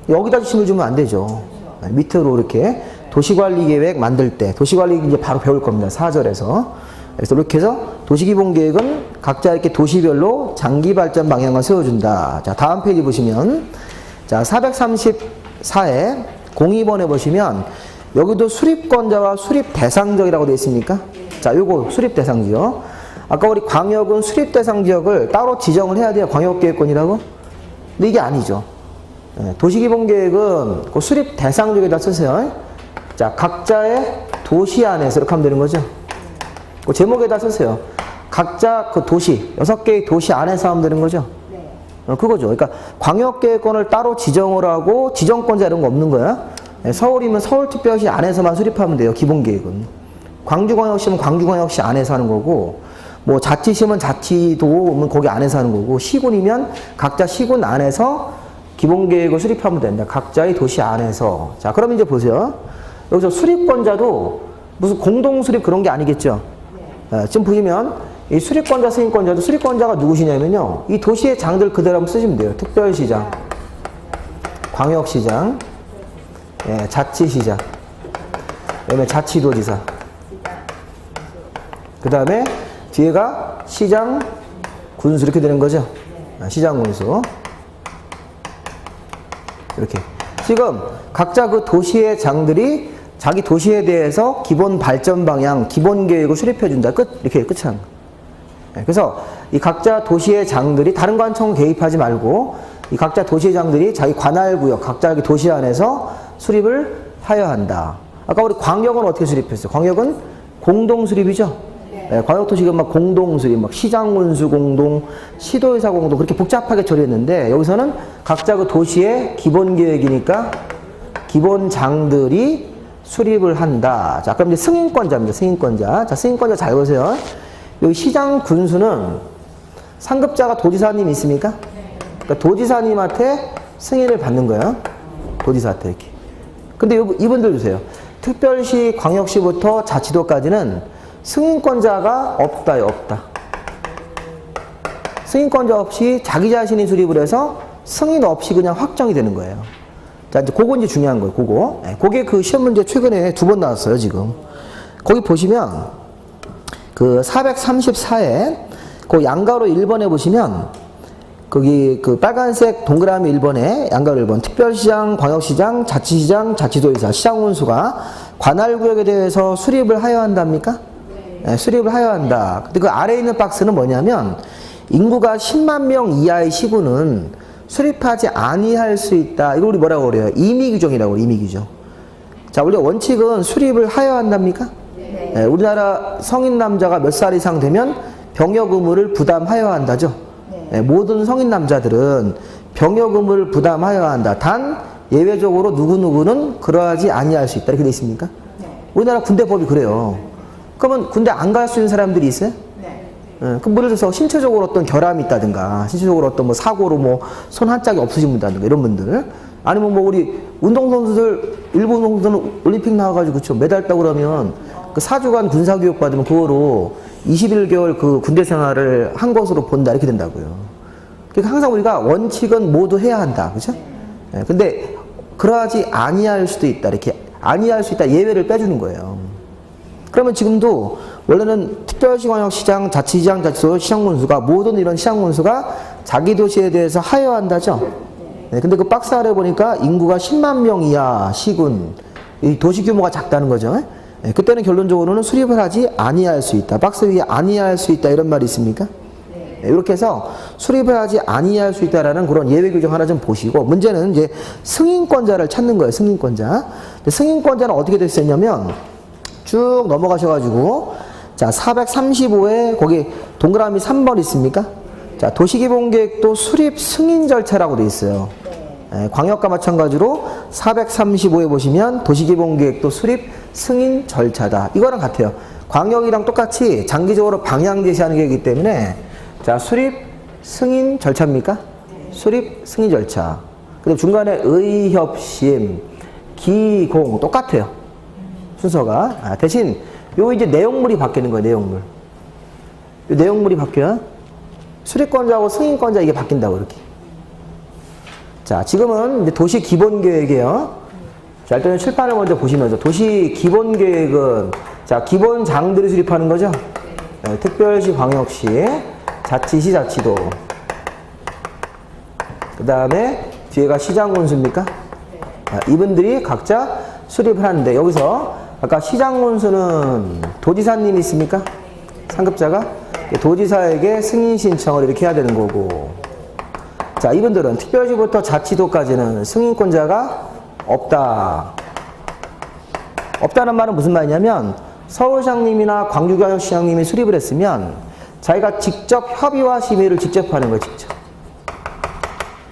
여기다 지침을 주면 안 되죠. 네. 밑으로 이렇게 도시관리계획 만들 때 도시관리 이제 바로 배울 겁니다. 4절에서. 그래서 이렇게 해서 도시기본계획은 각자 이렇게 도시별로 장기발전 방향을 세워준다. 자, 다음 페이지 보시면 자, 434에 02번에 보시면 여기도 수립권자와 수립대상지역이라고 되어 있습니까? 자, 요거 수립대상지역. 아까 우리 광역은 수립대상지역을 따로 지정을 해야 돼요. 광역계획권이라고? 근데 이게 아니죠. 네, 도시기본계획은 그 수립대상지역에다 쓰세요. 자, 각자의 도시 안에서 이렇게 하면 되는 거죠. 그 제목에다 쓰세요. 각자 그 도시, 6개의 도시 안에서 하면 되는 거죠. 그거죠. 그러니까 광역계획권을 따로 지정을 하고 지정권자 이런 거 없는 거야. 서울이면 서울특별시 안에서만 수립하면 돼요. 기본계획은. 광주광역시면 광주광역시 안에서 하는 거고, 뭐 자치시면 자치도면 거기 안에서 하는 거고, 시군이면 각자 시군 안에서 기본계획을 수립하면 된다. 각자의 도시 안에서. 자, 그럼 이제 보세요. 여기서 수립권자도 무슨 공동수립 그런 게 아니겠죠. 지금 보시면 이 수립권자, 승인권자도 수립권자가 누구시냐면요. 이 도시의 장들 그대로 한번 쓰시면 돼요. 특별시장, 광역시장, 자치시장, 그다음에 자치도지사, 그 다음에 뒤에가 시장, 군수 이렇게 되는 거죠. 시장, 군수. 이렇게. 지금 각자 그 도시의 장들이 자기 도시에 대해서 기본 발전 방향, 기본 계획을 수립해 준다. 끝. 이렇게 끝이야. 그래서 이 각자 도시의 장들이 다른 관청 개입하지 말고 이 각자 도시의 장들이 자기 관할 구역, 각자 도시 안에서 수립을 하여야 한다. 아까 우리 광역은 어떻게 수립했어요? 광역은 공동 수립이죠. 광역도시가 막 공동 수립, 막 시장 군수 공동, 시도의사 공동 그렇게 복잡하게 처리했는데 여기서는 각자 그 도시의 기본 계획이니까 기본 장들이 수립을 한다. 자, 그럼 이제 승인권자입니다. 승인권자. 자, 승인권자 잘 보세요. 여기 시장 군수는 상급자가 도지사님 있습니까? 그러니까 도지사님한테 승인을 받는 거예요. 도지사한테 이렇게. 근데 이분들 주세요. 특별시, 광역시부터 자치도까지는 승인권자가 없다요, 없다. 승인권자 없이 자기 자신이 수립을 해서 승인 없이 그냥 확정이 되는 거예요. 자, 이제 그거 이제 중요한 거예요, 그거. 그게 그 시험 문제 최근에 2번 나왔어요, 지금. 거기 보시면, 그 434에, 그 양가로 1번에 보시면, 거기 그 빨간색 동그라미 1번에 양가로 1번, 특별시장, 광역시장, 자치시장, 자치도의사, 시장군수가 관할구역에 대해서 수립을 하여야 한답니까? 네, 수립을 하여야 한다. 근데 그 아래에 있는 박스는 뭐냐면, 인구가 10만 명 이하의 시군은 수립하지 아니할 수 있다. 이걸 우리 뭐라고 그래요? 임의규정이라고 그래요. 임의규정. 자, 원래 원칙은 수립을 하여야 한답니까? 네, 우리나라 성인 남자가 몇 살 이상 되면 병역 의무를 부담하여야 한다죠. 네, 모든 성인 남자들은 병역 의무를 부담하여야 한다. 단 예외적으로 누구누구는 그러하지 아니할 수 있다. 이렇게 돼 있습니까? 우리나라 군대법이 그래요. 그러면 군대 안 갈 수 있는 사람들이 있어요? 그럼 예를 들어서 신체적으로 어떤 결함이 있다든가, 신체적으로 어떤 뭐 사고로 뭐 손 한 짝이 없으신 분다든가 이런 분들, 아니면 뭐 우리 운동선수들, 일본 운동선수들은 올림픽 나와가지고 그쵸 메달 따고 그러면 그 4주간 군사교육 받으면 그거로 21개월 그 군대 생활을 한 것으로 본다 이렇게 된다고요. 그러니까 항상 우리가 원칙은 모두 해야 한다, 그죠? 근데 그러하지 아니할 수도 있다, 이렇게 아니할 수 있다 예외를 빼주는 거예요. 그러면 지금도 원래는 특별시, 광역시장, 자치시장, 자치도, 시장군수가 모든 이런 시장군수가 자기 도시에 대해서 하여야 한다죠. 네, 근데 그 박스 아래 보니까 인구가 10만 명 이하 시군, 이 도시 규모가 작다는 거죠. 네, 그때는 결론적으로는 수립을 하지 아니할 수 있다. 박스 위에 아니할 수 있다 이런 말이 있습니까? 네, 이렇게 해서 수립을 하지 아니할 수 있다라는 그런 예외 규정 하나 좀 보시고 문제는 이제 승인권자를 찾는 거예요. 승인권자. 승인권자는 어떻게 됐었냐면 쭉 넘어가셔가지고 자 435에 거기 동그라미 3번 있습니까? 자 도시기본계획도 수립 승인 절차라고 돼 있어요. 광역과 마찬가지로 435에 보시면 도시기본계획도 수립 승인 절차다. 이거랑 같아요. 광역이랑 똑같이 장기적으로 방향 제시하는 게이기 때문에 자 수립 승인 절차입니까? 수립 승인 절차. 그리고 중간에 의협심, 기공 똑같아요. 순서가. 대신 요 이제 내용물이 바뀌는 거예요. 내용물. 요 내용물이 바뀌어요. 수립권자하고 승인권자 이게 바뀐다고 이렇게. 자, 지금은 이제 도시 기본계획이에요. 자, 일단 칠판을 먼저 보시면서 도시 기본계획은 자 기본 장들이 수립하는 거죠. 네, 특별시, 광역시, 자치시, 자치도. 그 다음에 뒤에가 시장군수입니까? 자, 이분들이 각자 수립을 하는데 여기서 아까 시장군수는 도지사님이 있습니까? 상급자가 도지사에게 승인 신청을 이렇게 해야 되는 거고 자 이분들은 특별시부터 자치도까지는 승인권자가 없다. 없다는 말은 무슨 말이냐면 서울시장님이나 광주광역시장님이 수립을 했으면 자기가 직접 협의와 심의를 직접 하는 거예요. 직접.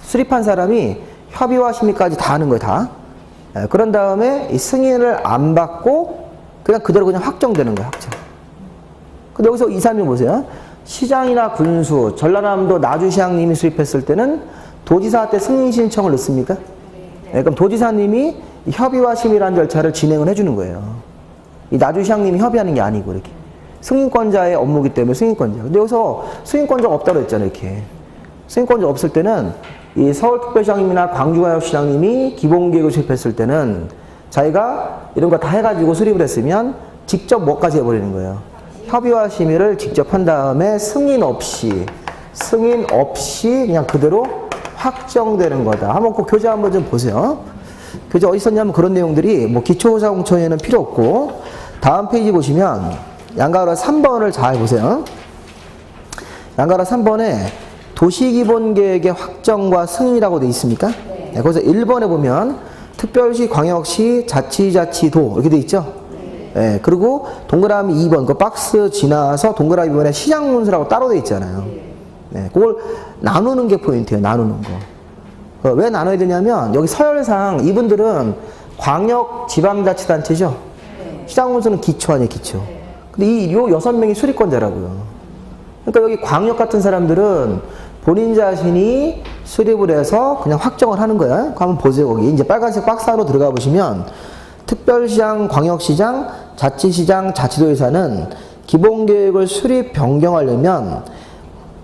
수립한 사람이 협의와 심의까지 다 하는 거예요. 다. 그런 다음에 이 승인을 안 받고 그냥 그대로 그냥 확정되는 거예요. 확정. 근데 여기서 이 사람이 보세요. 시장이나 군수, 전라남도 나주시장님이 수립했을 때는 도지사한테 승인 신청을 넣습니까? 그럼 도지사님이 협의와 심의라는 절차를 진행을 해주는 거예요. 이 나주시장님이 협의하는 게 아니고 이렇게. 승인권자의 업무이기 때문에 승인권자. 근데 여기서 승인권자가 없다고 했잖아요. 이렇게. 승인권자 없을 때는 이 서울특별시장님이나 광주광역시장님이 기본계획을 수립했을 때는 자기가 이런 거 다 해가지고 수립을 했으면 직접 뭐까지 해버리는 거예요. 협의와 심의를 직접 한 다음에 승인 없이 그냥 그대로 확정되는 거다. 한번 꼭 교재 한번 좀 보세요. 교재 어디 있었냐면 그런 내용들이 뭐 기초자공청에는 필요 없고 다음 페이지 보시면 양가로 3번을 잘 보세요. 양가로 3번에 도시기본계획의 확정과 승인이라고 되어 있습니까? 네, 거기서 1번에 보면 특별시, 광역시, 자치도 이렇게 되어 있죠? 네, 그리고 동그라미 2번, 그 박스 지나서 동그라미 2번에 시장문서라고 따로 되어 있잖아요. 네, 그걸 나누는 게 포인트예요. 나누는 거. 왜 나눠야 되냐면 여기 서열상 이분들은 광역 지방자치단체죠. 시장문서는 기초 아니에요. 기초. 근데 요 6명이 수립권자라고요. 그러니까 여기 광역 같은 사람들은 본인 자신이 수립을 해서 그냥 확정을 하는 거야. 한번 보세요. 거기 이제 빨간색 박스 안으로 들어가 보시면 특별시장, 광역시장, 자치시장, 자치도의사는 기본계획을 수립 변경하려면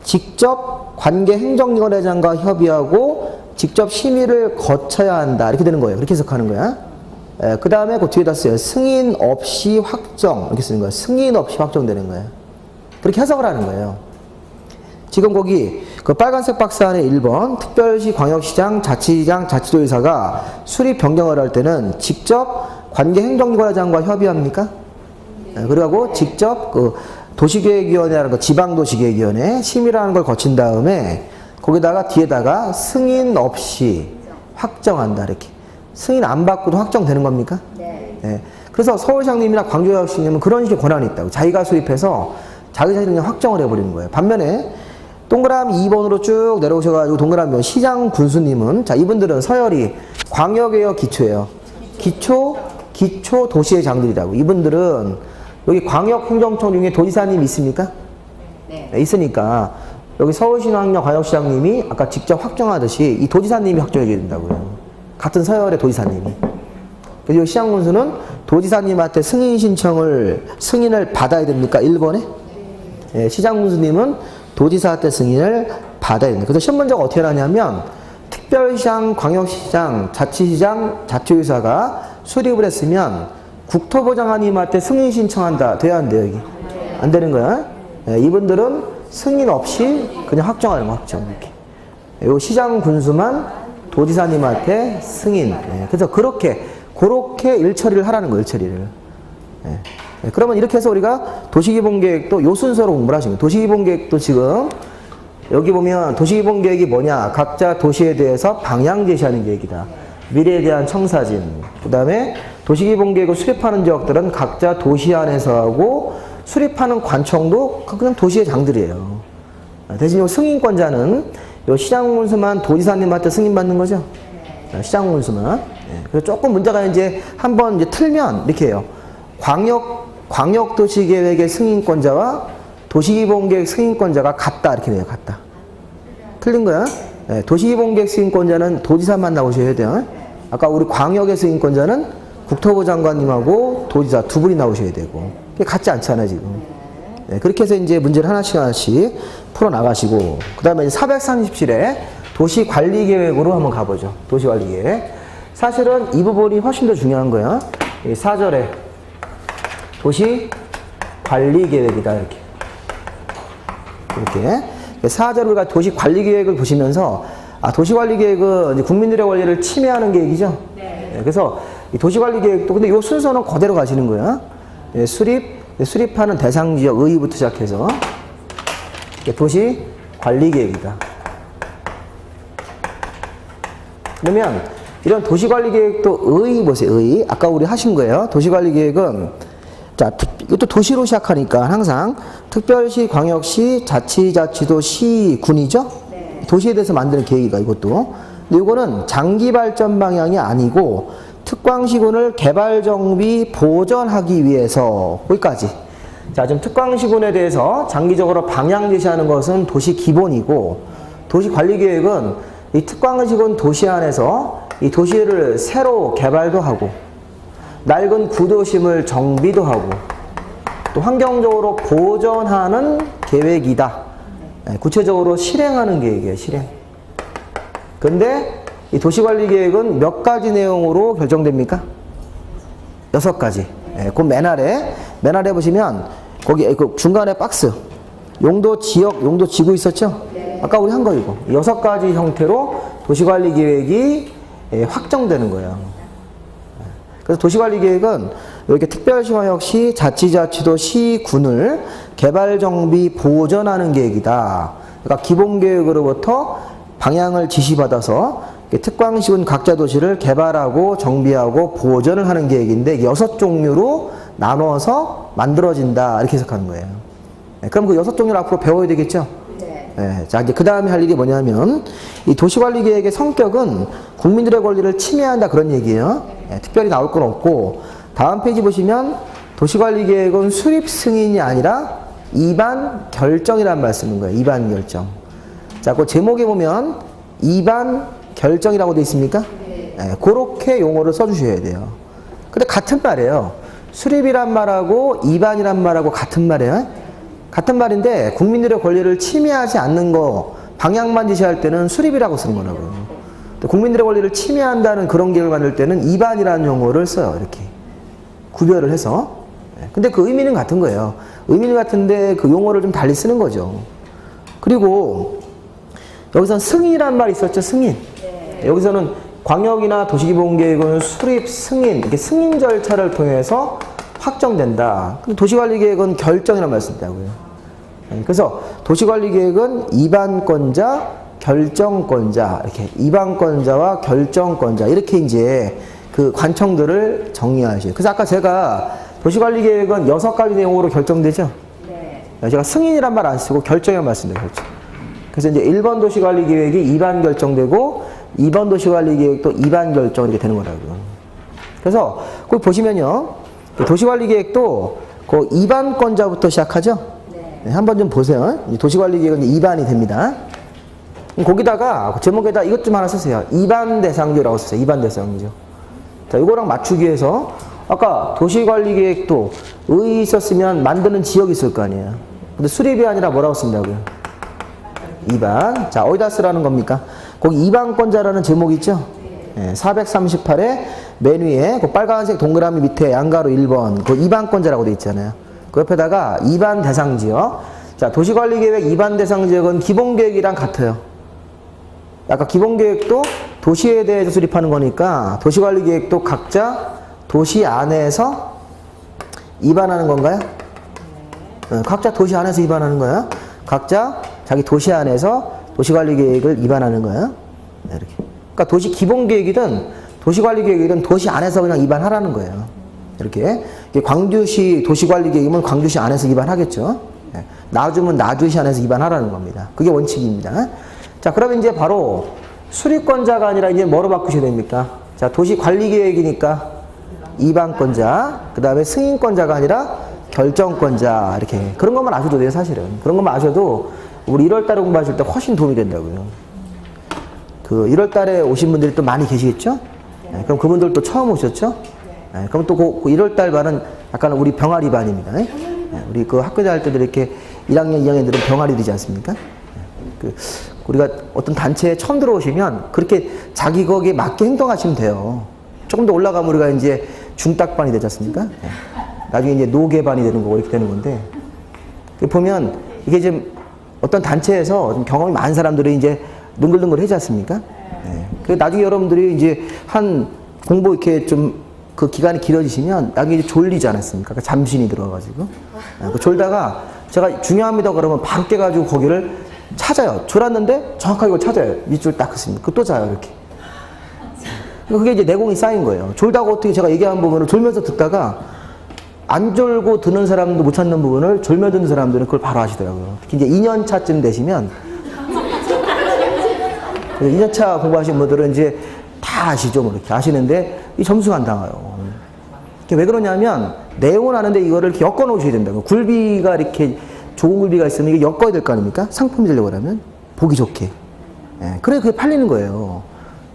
직접 관계 행정위원회장과 협의하고 직접 심의를 거쳐야 한다. 이렇게 되는 거예요. 그렇게 해석하는 거야. 그 다음에 그 뒤에다 써요. 승인 없이 확정. 이렇게 쓰는 거예요. 승인 없이 확정되는 거예요. 그렇게 해석을 하는 거예요. 지금 거기 그 빨간색 박스 안에 1번 특별시, 광역시장, 자치시장, 자치도의사가 수립 변경을 할 때는 직접 관계 행정기관장과 협의합니까? 그리고 직접 그 도시계획위원회라는 거 지방도시계획위원회 심의라는 걸 거친 다음에 거기다가 뒤에다가 승인 없이 확정한다 이렇게. 승인 안 받고도 확정되는 겁니까? 네. 그래서 서울시장님이나 광주광역시장님은 그런 식의 권한이 있다고. 자기가 수립해서 자기 자신이 그냥 확정을 해버리는 거예요. 반면에 동그라미 2번으로 쭉 내려오셔가지고 동그라미 시장 군수님은 자 이분들은 서열이 광역이에요, 기초예요. 기초 도시의 장들이라고. 이분들은 여기 광역행정청 중에 도지사님 있습니까? 네. 있으니까 여기 서울시장이나 광역시장님이 아까 직접 확정하듯이 이 도지사님이 확정해줘야 된다고요. 같은 서열의 도지사님이. 그리고 시장 군수는 도지사님한테 승인을 받아야 됩니까? 1번에? 네, 시장 군수님은 도지사한테 승인을 받아야 됩니다. 그래서 시험 문제가 어떻게 나냐면 특별시장, 광역시장, 자치시장, 자치도의사가 수립을 했으면 국토부장관님한테 승인 신청한다. 돼야 안 돼요, 여기? 안 되는 거야. 네, 이분들은 승인 없이 그냥 확정하는 거, 확정. 이렇게. 요 시장 군수만 도지사님한테 승인. 네, 그래서 그렇게 일처리를 하라는 거예요, 일처리를. 네. 네, 그러면 이렇게 해서 우리가 도시기본계획도 요 순서로 공부를 하시면 도시기본계획도 지금 여기 보면 도시기본계획이 뭐냐 각자 도시에 대해서 방향 제시하는 계획이다. 미래에 대한 청사진. 그 다음에 도시기본계획을 수립하는 지역들은 각자 도시 안에서 하고 수립하는 관청도 그냥 도시의 장들이에요. 대신 요 승인권자는 요 시장군수만 도지사님한테 승인받는 거죠. 시장군수만. 네, 그래서 조금 문제가 이제 한번 이제 틀면 이렇게 해요. 광역도시계획의 승인권자와 도시기본계획 승인권자가 같다 이렇게 돼요. 같다. 틀린 거야? 네, 도시기본계획 승인권자는 도지사만 나오셔야 돼요. 아까 우리 광역의 승인권자는 국토부 장관님하고 도지사 두 분이 나오셔야 되고 그게 같지 않잖아요 지금. 네, 그렇게 해서 이제 문제를 하나씩 풀어 나가시고 그 다음에 437에 도시관리계획으로 한번 가보죠. 도시관리계획. 사실은 이 부분이 훨씬 더 중요한 거야. 4절에 도시관리계획이다 이렇게. 4절을 도시관리계획을 보시면서 도시관리계획은 국민들의 권리를 침해하는 계획이죠. 네, 그래서 이 도시관리계획도 근데 이 순서는 그대로 가시는 거야. 네, 수립하는 대상지역 의의부터 시작해서 도시관리계획이다. 그러면 이런 도시관리계획도 의 보세요. 의. 아까 우리 하신 거예요. 도시관리계획은 자, 이것도 도시로 시작하니까 항상 특별시, 광역시, 자치도, 시, 군이죠? 네. 도시에 대해서 만드는 계획이가 이것도. 근데 이거는 장기 발전 방향이 아니고 특광시군을 개발 정비 보전하기 위해서 거기까지. 자, 지금 특광시군에 대해서 장기적으로 방향 제시하는 것은 도시 기본이고 도시 관리 계획은 이 특광시군 도시 안에서 이 도시를 새로 개발도 하고 낡은 구도심을 정비도 하고 또 환경적으로 보전하는 계획이다. 구체적으로 실행하는 계획이에요. 실행. 근데 이 도시관리계획은 몇 가지 내용으로 결정됩니까? 6가지. 그 맨 아래 보시면 거기 그 중간에 박스 용도 지역, 용도 지구 있었죠? 아까 우리 한 거 이거 6가지 형태로 도시관리계획이 확정되는 거예요. 그래서 도시관리계획은 이렇게 특별시, 광역시, 자치도, 시, 군을 개발, 정비, 보전하는 계획이다. 그러니까 기본계획으로부터 방향을 지시받아서 특광시군 각자 도시를 개발하고 정비하고 보전을 하는 계획인데 6종류로 나눠서 만들어진다. 이렇게 해석하는 거예요. 그럼 그 6종류를 앞으로 배워야 되겠죠? 자, 이제 그 다음에 할 일이 뭐냐면, 이 도시관리계획의 성격은 국민들의 권리를 침해한다. 그런 얘기예요. 특별히 나올 건 없고, 다음 페이지 보시면, 도시관리계획은 수립 승인이 아니라 입안 결정이라는 말 쓰는 거예요. 입안 결정. 자, 그 제목에 보면, 입안 결정이라고 되어 있습니까? 그렇게 용어를 써주셔야 돼요. 근데 같은 말이에요. 수립이란 말하고 입안이란 말하고 같은 말이에요. 같은 말인데 국민들의 권리를 침해하지 않는 거 방향만 제시할 때는 수립이라고 쓰는 거라고요. 국민들의 권리를 침해한다는 그런 계획을 만들 때는 입안이라는 용어를 써요. 이렇게 구별을 해서. 근데 그 의미는 같은 거예요. 의미는 같은데 그 용어를 좀 달리 쓰는 거죠. 그리고 여기서는 승인이라는 말이 있었죠. 승인. 여기서는 광역이나 도시기본계획은 수립, 승인, 이렇게 승인 절차를 통해서 확정된다. 근데 도시관리계획은 결정이라는 말씀이라고요. 그래서 도시관리계획은 입안권자, 결정권자, 이렇게 입안권자와 결정권자 이렇게 이제 그 관청들을 정리하셔요. 그래서 아까 제가 도시관리계획은 6가지 내용으로 결정되죠. 제가 승인이란 말 안 쓰고 결정이란 말 쓴다. 결정. 그래서 이제 1번 도시관리계획이 입안 결정되고 2번 도시관리계획도 입안 결정 이렇게 되는 거라고요. 그래서 거기 보시면요. 도시관리계획도 그 입안권자부터 시작하죠. 한번 좀 보세요. 도시관리계획은 입안이 됩니다. 거기다가 제목에다 이것 좀 하나 쓰세요. 입안 대상지라고 쓰세요. 입안 대상지. 자, 이거랑 맞추기 위해서 아까 도시관리계획도 의 있었으면 만드는 지역이 있을 거 아니에요. 근데 수립이 아니라 뭐라고 쓴다고요? 입안. 자, 어디다 쓰라는 겁니까? 거기 입안권자라는 제목이 있죠? 438에 맨 위에 그 빨간색 동그라미 밑에 양가로 1번 그 입안권자라고 되어 있잖아요. 그 옆에다가 입안 대상지역. 자, 도시관리계획 입안 대상지역은 기본계획이랑 같아요. 아까 기본계획도 도시에 대해서 수립하는 거니까 도시관리계획도 각자 도시 안에서 입안하는 건가요? 각자 도시 안에서 입안하는 거예요. 각자 자기 도시 안에서 도시관리계획을 입안하는 거예요. 이렇게. 그러니까 도시 기본계획이든 도시관리계획이든 도시 안에서 그냥 입안하라는 거예요. 이렇게. 광주시 도시관리계획이면 광주시 안에서 입안하겠죠. 나주면 나주시 안에서 입안하라는 겁니다. 그게 원칙입니다. 자, 그러면 이제 바로 수립권자가 아니라 이제 뭐로 바꾸셔야 됩니까? 자, 도시관리계획이니까 입안권자, 그 다음에 승인권자가 아니라 결정권자, 이렇게. 그런 것만 아셔도 돼요, 사실은. 그런 것만 아셔도 우리 1월달에 공부하실 때 훨씬 도움이 된다고요. 그 1월달에 오신 분들이 또 많이 계시겠죠? 그럼 그분들도 처음 오셨죠? 그럼 또 그 1월달 반은 약간 우리 병아리 반입니다. 우리 그 학교 다닐 때도 이렇게 1학년, 2학년들은 병아리 되지 않습니까? 우리가 어떤 단체에 처음 들어오시면 그렇게 자기 거기에 맞게 행동하시면 돼요. 조금 더 올라가면 우리가 이제 중딱반이 되지 않습니까? 나중에 이제 노계반이 되는 거고 이렇게 되는 건데, 보면 이게 지금 어떤 단체에서 좀 경험이 많은 사람들이 이제 능글능글 하지 않습니까? 그 나중에 여러분들이 이제 한 공부 이렇게 좀 그 기간이 길어지시면 나중에 이제 졸리지 않았습니까? 그러니까 잠신이 들어가가지고. 그 졸다가 제가 중요합니다 그러면 바로 깨가지고 거기를 찾아요. 졸았는데 정확하게 그걸 찾아요. 밑줄 딱 긋습니다. 그 또 자요, 이렇게. 그게 이제 내공이 쌓인 거예요. 졸다가 어떻게 제가 얘기한 부분을 졸면서 듣다가 안 졸고 듣는 사람도 못 찾는 부분을 졸며 듣는 사람들은 그걸 바로 하시더라고요. 특히 이제 2년 차쯤 되시면 2년 차 공부하신 분들은 이제 다 아시죠, 뭐 이렇게 아시는데 이 점수가 안 나와요. 왜 그러냐면 내용은 아는데 이거를 이렇게 엮어 놓으셔야 된다고. 굴비가 이렇게 좋은 굴비가 있으면 이게 엮어야 될 거 아닙니까? 상품이 되려고 하면 보기 좋게. 예, 그래 그게 팔리는 거예요.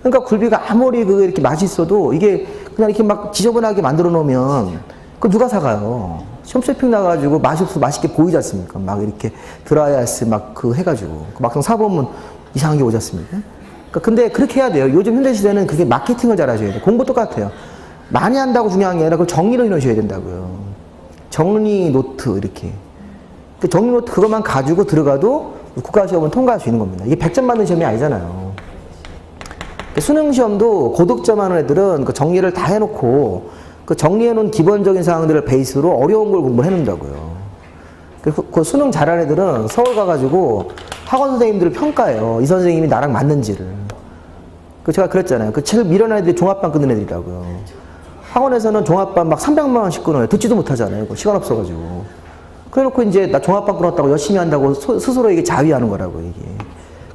그러니까 굴비가 아무리 그 이렇게 맛있어도 이게 그냥 이렇게 막 지저분하게 만들어 놓으면 그 누가 사가요? 홈쇼핑 나가지고 맛이 없어 맛있게 보이지 않습니까? 막 이렇게 드라이아이스 막 그 해가지고 막상 사보면 이상한 게 오지 않습니까? 그러니까 근데 그렇게 해야 돼요. 요즘 현대 시대는 그게 마케팅을 잘 하셔야 돼요. 공부 똑같아요. 많이 한다고 중요한 게 아니라 그걸 정리로 해놓으셔야 된다고요. 정리 노트 이렇게. 그 정리 노트 그것만 가지고 들어가도 국가시험은 통과할 수 있는 겁니다. 이게 100점 받는 시험이 아니잖아요. 수능 시험도 고득점 하는 애들은 그 정리를 다 해놓고 그 정리해놓은 기본적인 사항들을 베이스로 어려운 걸 공부를 해놓는다고요. 그 수능 잘하는 애들은 서울 가가지고 학원 선생님들을 평가해요. 이 선생님이 나랑 맞는지를. 그 제가 그랬잖아요. 그 제일 미련한 애들이 종합반 끊는 애들이라고요. 학원에서는 종합반 막 300만 원씩 끊어요. 듣지도 못하잖아요. 시간 없어가지고. 그래놓고 이제 나 종합반 끊었다고 열심히 한다고 스스로에게 자위하는 거라고 이게.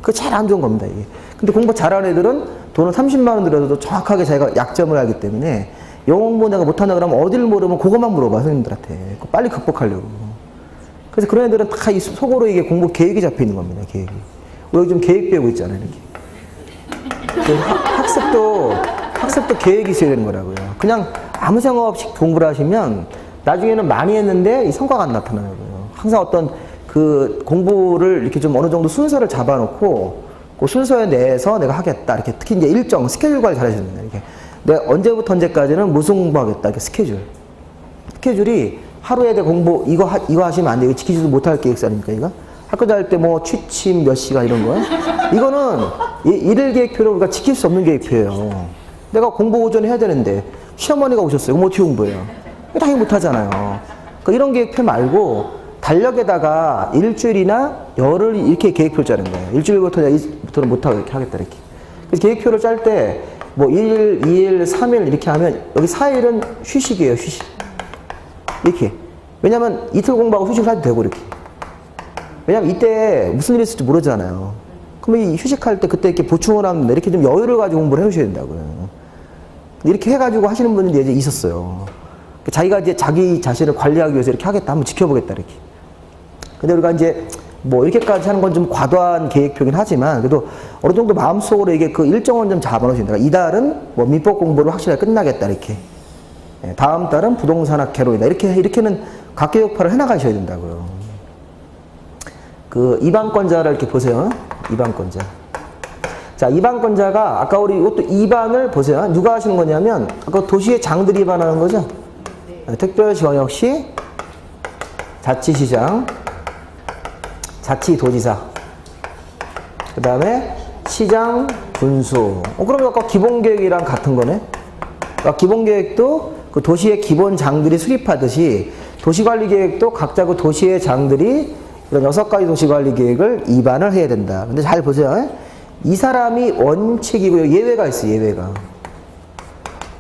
그게 제일 안 좋은 겁니다 이게. 근데 공부 잘하는 애들은 돈을 30만 원 들여도 정확하게 자기가 약점을 알기 때문에 영어 공부 내가 못한다 그러면 어디를 모르면 그것만 물어봐 선생님들한테. 빨리 극복하려고. 그래서 그런 애들은 다 이 속으로 이게 공부 계획이 잡혀 있는 겁니다. 계획이. 우리 요즘 계획 배우고 있잖아요. 이렇게. 학습도 계획이 있어야 되는 거라고요. 그냥 아무 생각 없이 공부를 하시면 나중에는 많이 했는데 이 성과가 안 나타나고요. 항상 어떤 그 공부를 이렇게 좀 어느 정도 순서를 잡아놓고 그 순서에 내에서 내가 하겠다. 이렇게 특히 이제 일정, 스케줄 관리 잘 하셔야 됩니다. 이렇게 내가 언제부터 언제까지는 무슨 공부하겠다. 이렇게 스케줄. 스케줄이 하루에 내 공부 이거 하시면 안 돼요. 지키지도 못할 계획서 아닙니까, 이거? 학교 다닐 때 뭐 취침 몇 시간 이런 거요? 이거는 일일 계획표를 우리가 지킬 수 없는 계획표예요. 내가 공부 오전에 해야 되는데 시어머니가 오셨어요. 그럼 어떻게 공부해요? 당연히 못하잖아요. 그러니까 이런 계획표 말고 달력에다가 일주일이나 열흘 이렇게 계획표를 짜는 거예요. 일주일부터는 못하고 이렇게 하겠다 이렇게. 그래서 계획표를 짤 때 뭐 1일, 2일, 3일 이렇게 하면 여기 4일은 휴식이에요. 휴식. 이렇게. 왜냐면 이틀 공부하고 휴식을 해도 되고 이렇게. 왜냐면 이때 무슨 일이 있을지 모르잖아요. 그러면 이 휴식할 때 그때 이렇게 보충을 하면 이렇게 좀 여유를 가지고 공부를 해주셔야 된다고요. 이렇게 해가지고 하시는 분들이 이제 있었어요. 자기가 이제 자기 자신을 관리하기 위해서 이렇게 하겠다, 한번 지켜보겠다, 이렇게. 근데 우리가 이제 뭐 이렇게까지 하는 건 좀 과도한 계획표긴 하지만 그래도 어느 정도 마음속으로 이게 그 일정은 좀 잡아놓으신다. 이달은 뭐 민법 공부를 확실하게 끝나겠다, 이렇게. 다음 달은 부동산학 개론이다. 이렇게는 각계격파를 해나가셔야 된다고요. 그 이반권자를 이렇게 보세요. 이반권자. 자, 이반권자가 아까 우리 이것도 이반을 보세요. 누가 하시는 거냐면 아까 도시의 장들이 이반하는 거죠. 특별시광역시, 자치시장, 자치도지사, 그 다음에 시장, 군수. 그러면 아까 기본계획이랑 같은 거네. 그러니까 기본계획도 그 도시의 기본 장들이 수립하듯이 도시관리계획도 각자 그 도시의 장들이 이런 6가지 도시관리계획을 이반을 해야 된다. 근데 잘 보세요. 이 사람이 원칙이고요. 예외가 있어요. 예외가.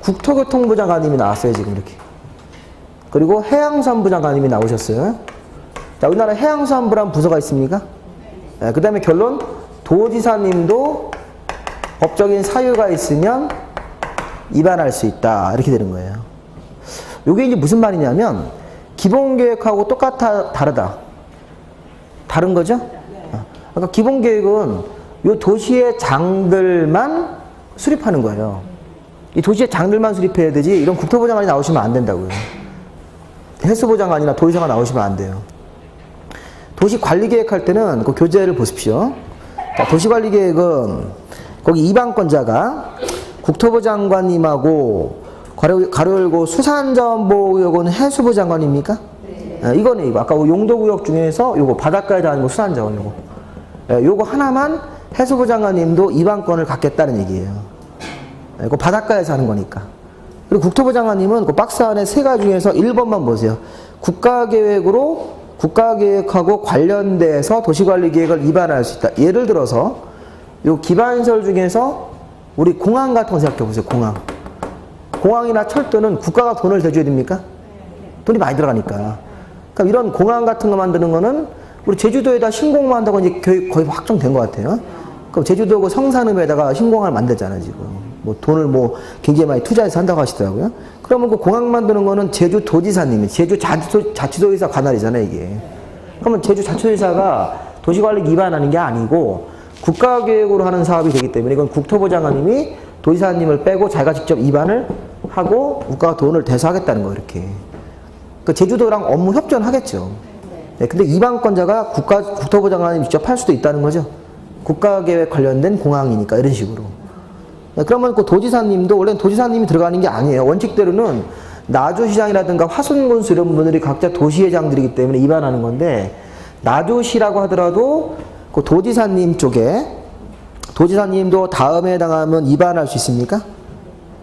국토교통부 장관님이 나왔어요. 지금 이렇게. 그리고 해양수산부 장관님이 나오셨어요. 자, 우리나라 해양수산부란 부서가 있습니까? 네, 그 다음에 결론 도지사님도 법적인 사유가 있으면 위반할 수 있다. 이렇게 되는 거예요. 이게 이제 무슨 말이냐면 기본계획하고 다르다. 다른 거죠? 그러니까 기본계획은 이 도시의 장들만 수립하는 거예요. 이 도시의 장들만 수립해야 되지 이런 국토부 장관이 나오시면 안 된다고요. 해수부 장관이나 도지사가 나오시면 안 돼요. 도시관리계획 할 때는 그 교재를 보십시오. 자, 도시관리계획은 거기 이반권자가 국토부 장관님하고 가로 열고 수산자원보호구역은 해수부 장관입니까? 네. 이거네 이거. 아까 용도구역 중에서 요거 바닷가에 닿는 거 수산자원 요거. 네, 요거 하나만 해수부 장관님도 이반권을 갖겠다는 얘기예요. 네, 이거 바닷가에서 하는 거니까. 그리고 국토부 장관님은 그 박스 안에 3가지 중에서 1번만 보세요. 국가계획하고 관련돼서 도시관리계획을 위반할 수 있다. 예를 들어서 요 기반시설 중에서 우리 공항 같은 거 생각해 보세요. 공항. 공항이나 철도는 국가가 돈을 대줘야 됩니까? 돈이 많이 들어가니까. 그러니까 이런 공항 같은 거 만드는 거는 우리 제주도에다 신공만 한다고 이제 거의 확정된 것 같아요. 그럼 제주도 그 성산읍에다가 신공항을 만들잖아요, 지금. 뭐 돈을 뭐 굉장히 많이 투자해서 한다고 하시더라고요. 그러면 그 공항 만드는 거는 제주도지사님이, 제주자치도지사 관할이잖아요, 이게. 그러면 제주자치도지사가 도시관리 위반하는 게 아니고 국가계획으로 하는 사업이 되기 때문에 이건 국토부 장관님이 도지사님을 빼고 자기가 직접 입안을 하고 국가가 돈을 대서 하겠다는 거예요, 이렇게. 그 제주도랑 업무 협조는 하겠죠. 네, 근데 입안권자가 국토부 장관님이 직접 할 수도 있다는 거죠. 국가계획 관련된 공항이니까 이런 식으로. 네, 그러면 그 도지사님도 원래는 도지사님이 들어가는 게 아니에요. 원칙대로는 나주시장이라든가 화순군수 이런 분들이 각자 도시회장들이기 때문에 입안하는 건데 나주시라고 하더라도 그 도지사님 쪽에 도지사님도 다음에 해당하면 입안할 수 있습니까?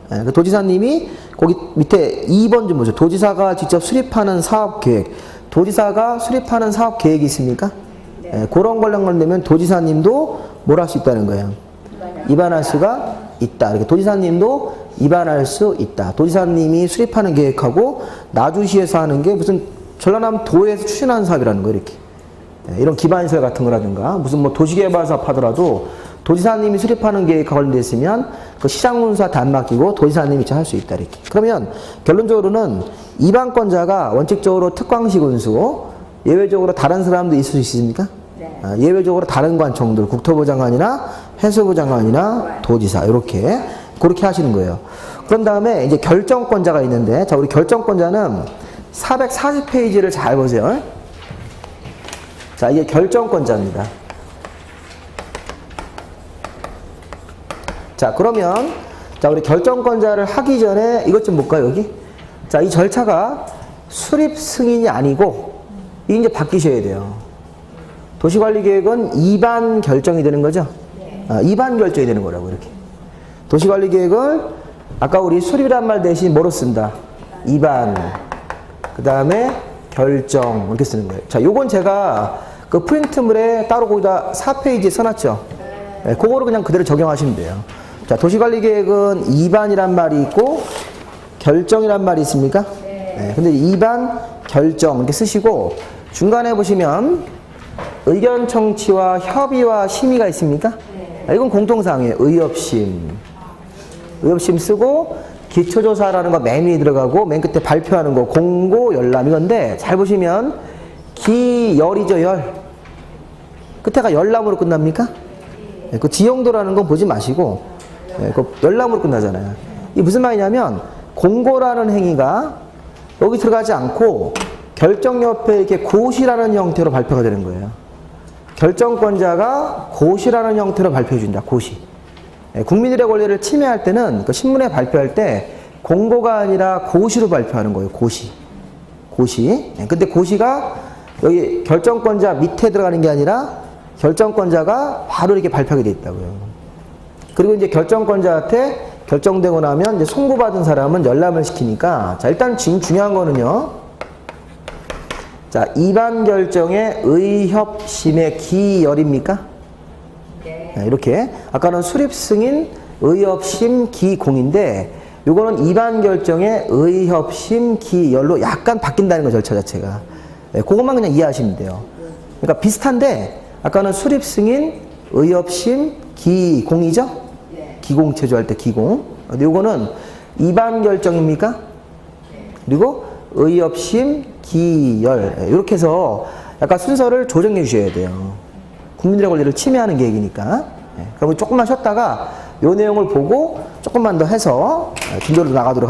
네, 그 도지사님이 거기 밑에 2번 좀 보죠. 도지사가 직접 수립하는 사업계획. 도지사가 수립하는 사업계획이 있습니까? 네, 그런 관련되면 도지사님도 뭘 할 수 있다는 거예요. 입안할 수가 있다. 이렇게 도지사님도 입안할 수 있다. 도지사님이 수립하는 계획하고 나주시에서 하는 게 무슨 전라남 도에서 추진하는 사업이라는 거예요. 이렇게. 네, 이런 기반시설 같은 거라든가 무슨 뭐 도시개발 사업 하더라도 도지사님이 수립하는 계획과 관련되어 있으면 그 시장문수와 다 안 맡기고 도지사님이 할 수 있다. 이렇게. 그러면 결론적으로는 입안권자가 원칙적으로 특광시 군수, 예외적으로 다른 사람도 있을 수 있습니까? 네. 예외적으로 다른 관청들, 국토부 장관이나 해수부 장관이나 도지사 이렇게 그렇게 하시는 거예요. 그런 다음에 이제 결정권자가 있는데, 자 우리 결정권자는 440페이지를 잘 보세요. 자 이게 결정권자입니다. 자 그러면 자 우리 결정권자를 하기 전에 이것 좀 볼까요 여기? 자 이 절차가 수립 승인이 아니고 이게 이제 바뀌셔야 돼요. 도시관리계획은 입안 결정이 되는 거죠? 입안 결정이 되는 거라고 이렇게. 도시관리계획을 아까 우리 수립이란 말 대신 뭐로 쓴다? 입안. 그 다음에 결정 이렇게 쓰는 거예요. 자 요건 제가 그 프린트물에 따로 거기다 4페이지에 써놨죠? 네, 그거를 그냥 그대로 적용하시면 돼요. 자, 도시관리계획은 입안이란 말이 있고 결정이란 말이 있습니까? 네. 근데 입안, 결정 이렇게 쓰시고 중간에 보시면 의견 청취와 협의와 심의가 있습니까? 네. 이건 공통사항이에요. 의협심. 의협심 쓰고 기초조사라는 거 맨 위에 들어가고 맨 끝에 발표하는 거 공고, 열람 이건데 잘 보시면 기열이죠, 열. 끝에가 열람으로 끝납니까? 네, 그 지용도라는 건 보지 마시고 네, 그 열람으로 끝나잖아요. 이게 무슨 말이냐면 공고라는 행위가 여기 들어가지 않고 결정 옆에 이렇게 고시라는 형태로 발표가 되는 거예요. 결정권자가 고시라는 형태로 발표해 준다. 고시. 네, 국민들의 권리를 침해할 때는 그 신문에 발표할 때 공고가 아니라 고시로 발표하는 거예요. 고시. 고시. 네, 근데 고시가 여기 결정권자 밑에 들어가는 게 아니라 결정권자가 바로 이렇게 발표하게 돼 있다고요. 그리고 이제 결정권자한테 결정되고 나면 이제 송고받은 사람은 열람을 시키니까 자 일단 지금 중요한 거는요. 자 입안 결정의 의협심의 기열입니까? 네. 네, 이렇게 아까는 수립 승인 의협심 기공인데 요거는 입안 결정의 의협심 기열로 약간 바뀐다는 거 절차 자체가. 네, 그것만 그냥 이해하시면 돼요. 그러니까 비슷한데 아까는 수립 승인 의협심 기공이죠? 기공 체조할 때 기공. 근데 요거는 입안 결정입니까? 그리고 의협심 기열. 이렇게 해서 약간 순서를 조정해 주셔야 돼요. 국민들의 권리를 침해하는 계획이니까. 그럼 조금만 쉬었다가 요 내용을 보고 조금만 더 해서 진도로 나가도록